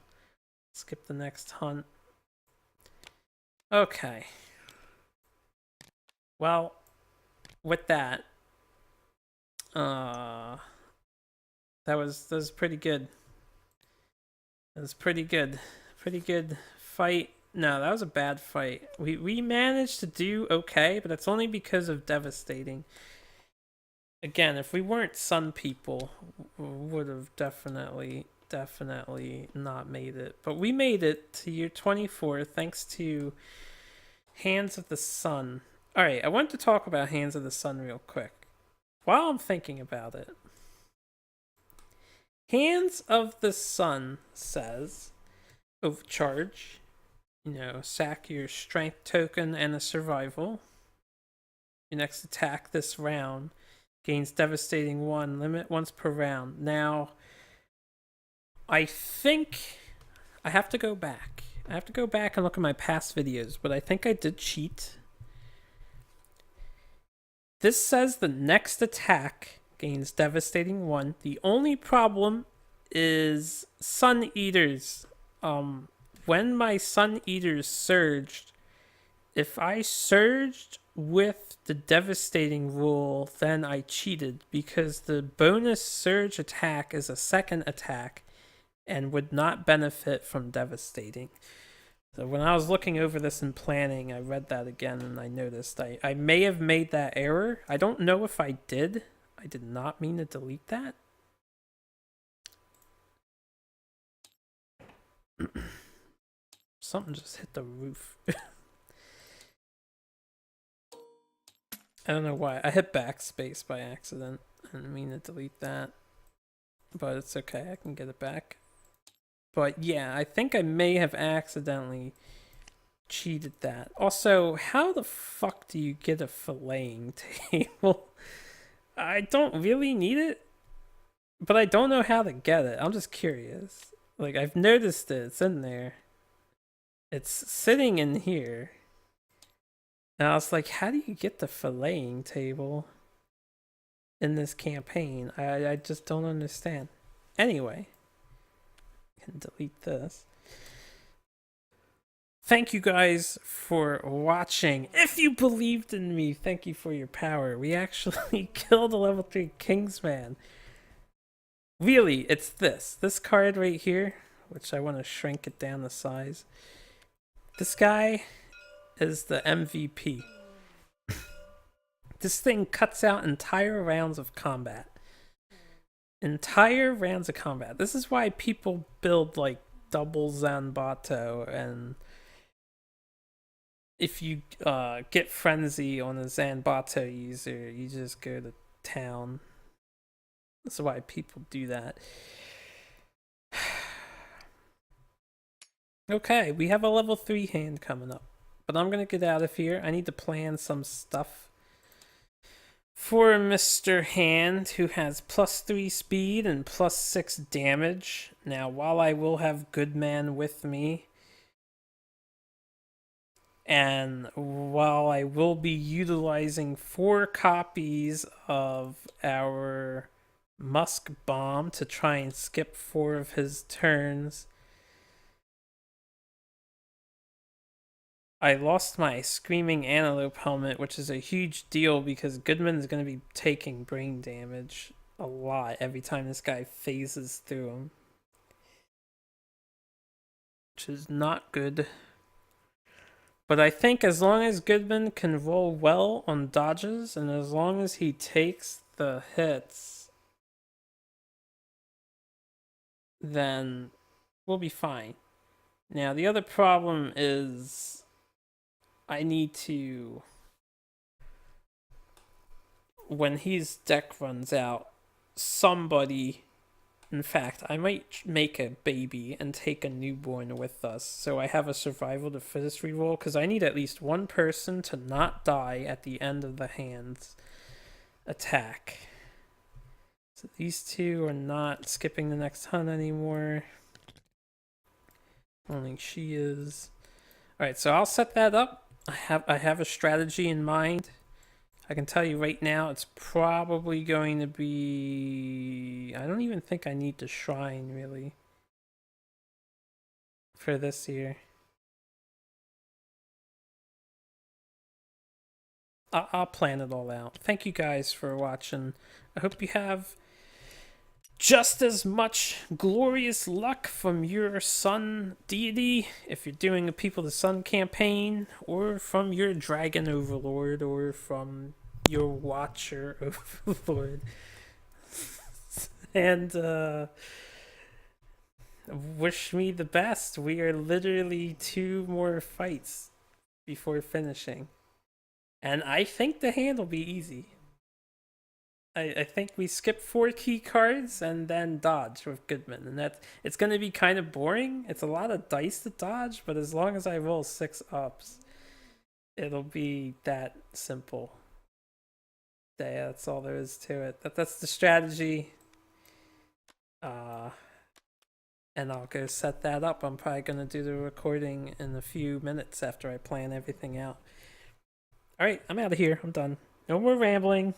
Skip the next hunt. Okay. Well, with that, that was pretty good. That was pretty good. Pretty good fight. No, that was a bad fight. We managed to do okay, but that's only because of Devastating. Again, if we weren't Sun people, we would have definitely not made it. But we made it to year 24 thanks to Hands of the Sun. Alright, I want to talk about Hands of the Sun real quick. While I'm thinking about it. Hands of the Sun says, overcharge, sack your strength token and a survival. Your next attack this round gains Devastating 1, limit once per round. Now, I think I have to go back. I have to go back and look at my past videos, but I think I did cheat. This says the next attack gains Devastating 1. The only problem is Sun Eaters. When my Sun Eaters surged, if I surged with the Devastating rule, then I cheated because the bonus surge attack is a second attack and would not benefit from Devastating. So when I was looking over this and planning, I read that again and I noticed I may have made that error. I don't know if I did. I did not mean to delete that. Something just hit the roof. I don't know why. I hit backspace by accident. I didn't mean to delete that. But it's okay. I can get it back. But yeah, I think I may have accidentally cheated that. Also, how the fuck do you get a filleting table? I don't really need it, but I don't know how to get it. I'm just curious. Like, I've noticed it. It's in there. It's sitting in here. And I was like, how do you get the filleting table in this campaign? I just don't understand. Anyway. Can delete this. Thank you guys for watching. If you believed in me, thank you for your power. We actually killed a level 3 Kingsman. Really, it's this card right here, which I want to shrink it down to size. This guy is the MVP. This thing cuts out entire rounds of combat. Entire rounds of combat. This is why people build like double Zanbato, and if you get Frenzy on a Zanbato user, you just go to town. That's why people do that. Okay, we have a level 3 hand coming up. But I'm gonna get out of here. I need to plan some stuff for Mr. Hand, who has +3 speed and +6 damage. Now, while I will have Goodman with me, and while I will be utilizing 4 copies of our Musk Bomb to try and skip 4 of his turns, I lost my Screaming Antelope helmet, which is a huge deal because Goodman is going to be taking brain damage a lot every time this guy phases through him, which is not good. But I think as long as Goodman can roll well on dodges, and as long as he takes the hits, then we'll be fine. Now, the other problem is I need to, when his deck runs out, somebody, in fact, I might make a baby and take a newborn with us, so I have a survival to fittest reroll, because I need at least one person to not die at the end of the hand's attack. So these two are not skipping the next hunt anymore. Only she is. Alright, so I'll set that up. I have a strategy in mind. I can tell you right now it's probably going to be... I don't even think I need to shrine, really, for this year. I'll plan it all out. Thank you guys for watching. I hope you have just as much glorious luck from your sun deity if you're doing a People of the Sun campaign, or from your dragon overlord, or from your watcher overlord. And wish me the best. We are literally 2 more fights before finishing, and I think the hand will be easy. I think we skip 4 key cards and then dodge with Goodman, and it's going to be kind of boring. It's a lot of dice to dodge, but as long as I roll 6 ups, it'll be that simple. Yeah, that's all there is to it. That's the strategy. And I'll go set that up. I'm probably going to do the recording in a few minutes after I plan everything out. Alright, I'm out of here. I'm done. No more rambling.